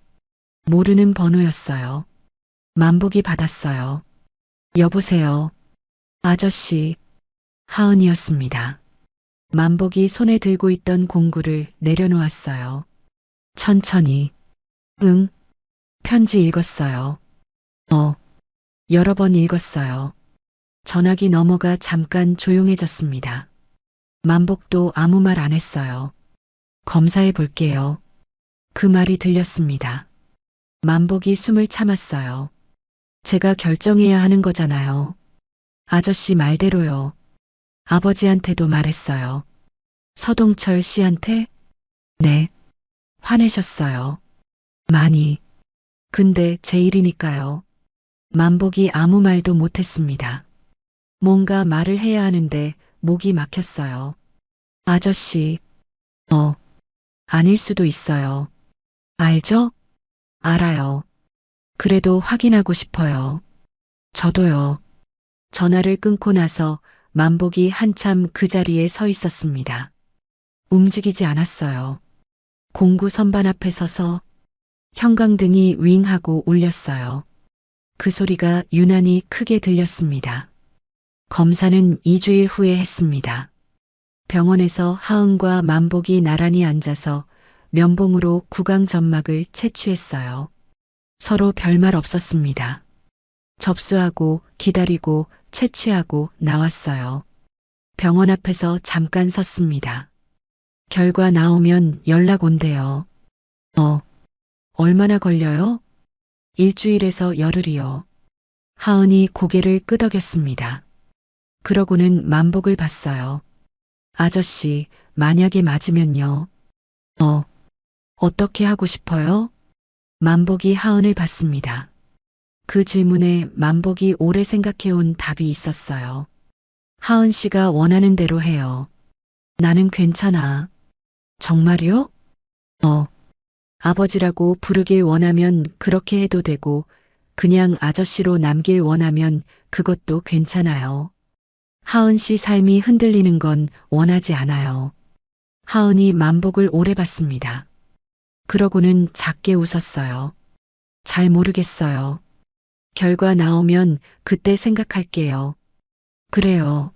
모르는 번호였어요. 만복이 받았어요. 여보세요. 아저씨. 하은이었습니다. 만복이 손에 들고 있던 공구를 내려놓았어요. 천천히. 응. 편지 읽었어요. 여러 번 읽었어요. 전화기 넘어가 잠깐 조용해졌습니다. 만복도 아무 말 안 했어요. 검사해 볼게요. 그 말이 들렸습니다. 만복이 숨을 참았어요. 제가 결정해야 하는 거잖아요. 아저씨 말대로요. 아버지한테도 말했어요. 서동철 씨한테? 네. 화내셨어요. 많이. 근데 제 일이니까요. 만복이 아무 말도 못했습니다. 뭔가 말을 해야 하는데 목이 막혔어요. 아저씨. 아닐 수도 있어요. 알죠? 알아요. 그래도 확인하고 싶어요. 저도요. 전화를 끊고 나서 만복이 한참 그 자리에 서 있었습니다. 움직이지 않았어요. 공구 선반 앞에 서서 형광등이 윙하고 울렸어요. 그 소리가 유난히 크게 들렸습니다. 검사는 2주일 후에 했습니다. 병원에서 하은과 만복이 나란히 앉아서 면봉으로 구강 점막을 채취했어요. 서로 별말 없었습니다. 접수하고 기다리고 채취하고 나왔어요. 병원 앞에서 잠깐 섰습니다. 결과 나오면 연락 온대요. 얼마나 걸려요? 일주일에서 열흘이요. 하은이 고개를 끄덕였습니다. 그러고는 만복을 봤어요. 아저씨, 만약에 맞으면요. 어떻게 하고 싶어요? 만복이 하은을 봤습니다. 그 질문에 만복이 오래 생각해온 답이 있었어요. 하은 씨가 원하는 대로 해요. 나는 괜찮아. 정말요? 아버지라고 부르길 원하면 그렇게 해도 되고, 그냥 아저씨로 남길 원하면 그것도 괜찮아요. 하은 씨 삶이 흔들리는 건 원하지 않아요. 하은이 만복을 오래 봤습니다. 그러고는 작게 웃었어요. 잘 모르겠어요. 결과 나오면 그때 생각할게요. 그래요.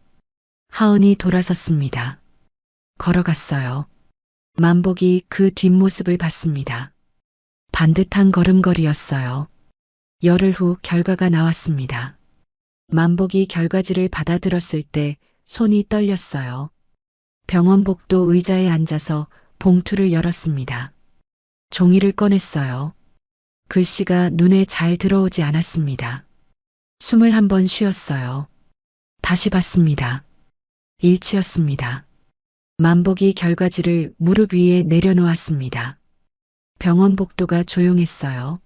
하은이 돌아섰습니다. 걸어갔어요. 만복이 그 뒷모습을 봤습니다. 반듯한 걸음걸이였어요. 열흘 후 결과가 나왔습니다. 만복이 결과지를 받아들었을 때 손이 떨렸어요. 병원복도 의자에 앉아서 봉투를 열었습니다. 종이를 꺼냈어요. 글씨가 눈에 잘 들어오지 않았습니다. 숨을 한 번 쉬었어요. 다시 봤습니다. 일치였습니다. 만복이 결과지를 무릎 위에 내려놓았습니다. 병원 복도가 조용했어요.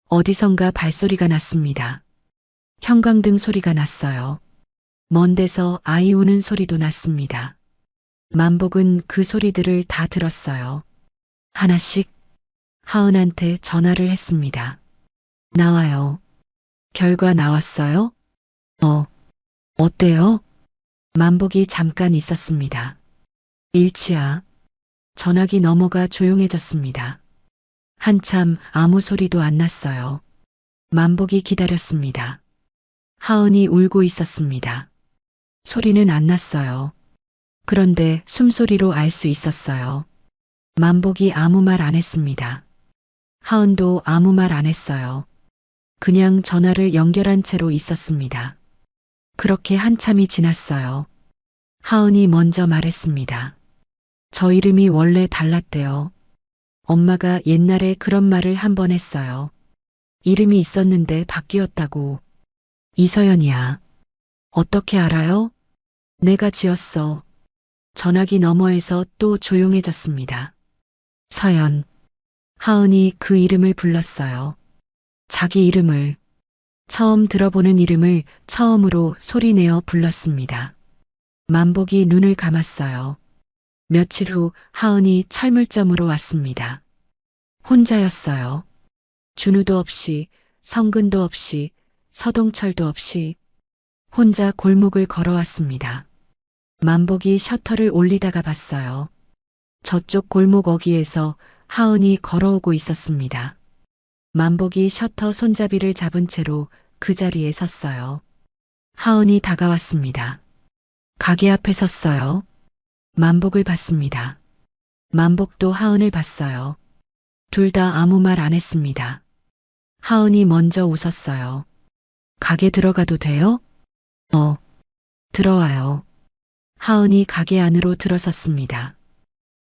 어디선가 발소리가 났습니다. 형광등 소리가 났어요. 먼 데서 아이 우는 소리도 났습니다. 만복은 그 소리들을 다 들었어요. 하나씩 하은한테 전화를 했습니다. 나와요. 결과 나왔어요? 어때요? 만복이 잠깐 있었습니다. 일치야. 전화기 너머가 조용해졌습니다. 한참 아무 소리도 안 났어요. 만복이 기다렸습니다. 하은이 울고 있었습니다. 소리는 안 났어요. 그런데 숨소리로 알 수 있었어요. 만복이 아무 말 안 했습니다. 하은도 아무 말 안 했어요. 그냥 전화를 연결한 채로 있었습니다. 그렇게 한참이 지났어요. 하은이 먼저 말했습니다. 저 이름이 원래 달랐대요. 엄마가 옛날에 그런 말을 한 번 했어요. 이름이 있었는데 바뀌었다고. 이서연이야. 어떻게 알아요? 내가 지었어. 전화기 너머에서 또 조용해졌습니다. 서연. 하은이 그 이름을 불렀어요. 자기 이름을. 처음 들어보는 이름을 처음으로 소리내어 불렀습니다. 만복이 눈을 감았어요. 며칠 후 하은이 철물점으로 왔습니다. 혼자였어요. 준우도 없이, 성근도 없이, 서동철도 없이 혼자 골목을 걸어왔습니다. 만복이 셔터를 올리다가 봤어요. 저쪽 골목 어귀에서 하은이 걸어오고 있었습니다. 만복이 셔터 손잡이를 잡은 채로 그 자리에 섰어요. 하은이 다가왔습니다. 가게 앞에 섰어요. 만복을 봤습니다. 만복도 하은을 봤어요. 둘 다 아무 말 안 했습니다. 하은이 먼저 웃었어요. 가게 들어가도 돼요? 들어와요. 하은이 가게 안으로 들어섰습니다.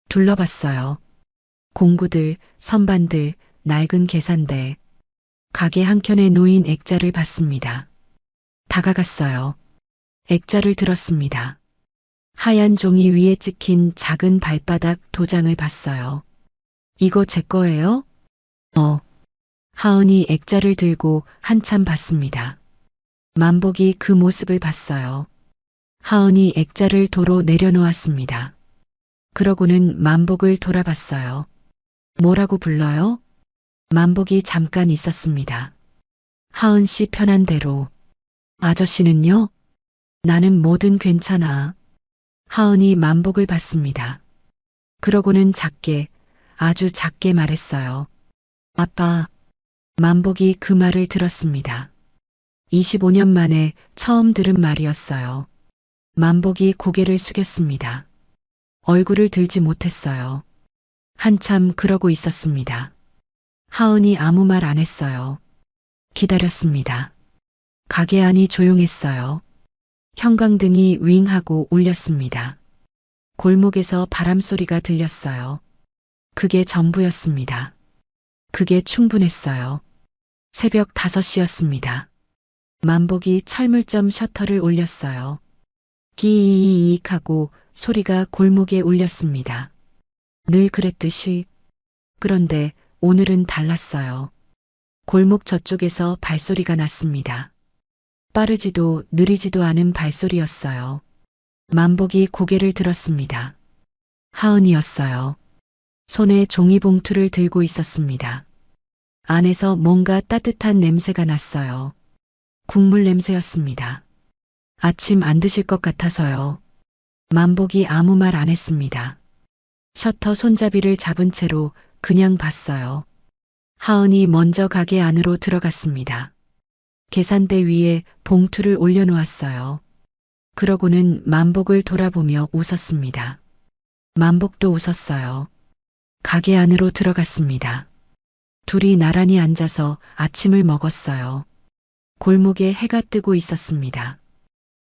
둘러봤어요. 공구들, 선반들, 낡은 계산대. 가게 한켠에 놓인 액자를 봤습니다. 다가갔어요. 액자를 들었습니다. 하얀 종이 위에 찍힌 작은 발바닥 도장을 봤어요. 이거 제 거예요? 하은이 액자를 들고 한참 봤습니다. 만복이 그 모습을 봤어요. 하은이 액자를 도로 내려놓았습니다. 그러고는 만복을 돌아봤어요. 뭐라고 불러요? 만복이 잠깐 있었습니다. 하은 씨 편한 대로. 아저씨는요? 나는 뭐든 괜찮아. 하은이 만복을 봤습니다. 그러고는 작게, 아주 작게 말했어요. 아빠. 만복이 그 말을 들었습니다. 25년 만에 처음 들은 말이었어요. 만복이 고개를 숙였습니다. 얼굴을 들지 못했어요. 한참 그러고 있었습니다. 하은이 아무 말 안 했어요. 기다렸습니다. 가게 안이 조용했어요. 형광등이 윙하고 울렸습니다. 골목에서 바람소리가 들렸어요. 그게 전부였습니다. 그게 충분했어요. 새벽 5시였습니다. 만복이 철물점 셔터를 올렸어요. 기이익 하고 소리가 골목에 울렸습니다. 늘 그랬듯이. 그런데 오늘은 달랐어요. 골목 저쪽에서 발소리가 났습니다. 빠르지도 느리지도 않은 발소리였어요. 만복이 고개를 들었습니다. 하은이었어요. 손에 종이봉투를 들고 있었습니다. 안에서 뭔가 따뜻한 냄새가 났어요. 국물 냄새였습니다. 아침 안 드실 것 같아서요. 만복이 아무 말 안 했습니다. 셔터 손잡이를 잡은 채로 그냥 봤어요. 하은이 먼저 가게 안으로 들어갔습니다. 계산대 위에 봉투를 올려놓았어요. 그러고는 만복을 돌아보며 웃었습니다. 만복도 웃었어요. 가게 안으로 들어갔습니다. 둘이 나란히 앉아서 아침을 먹었어요. 골목에 해가 뜨고 있었습니다.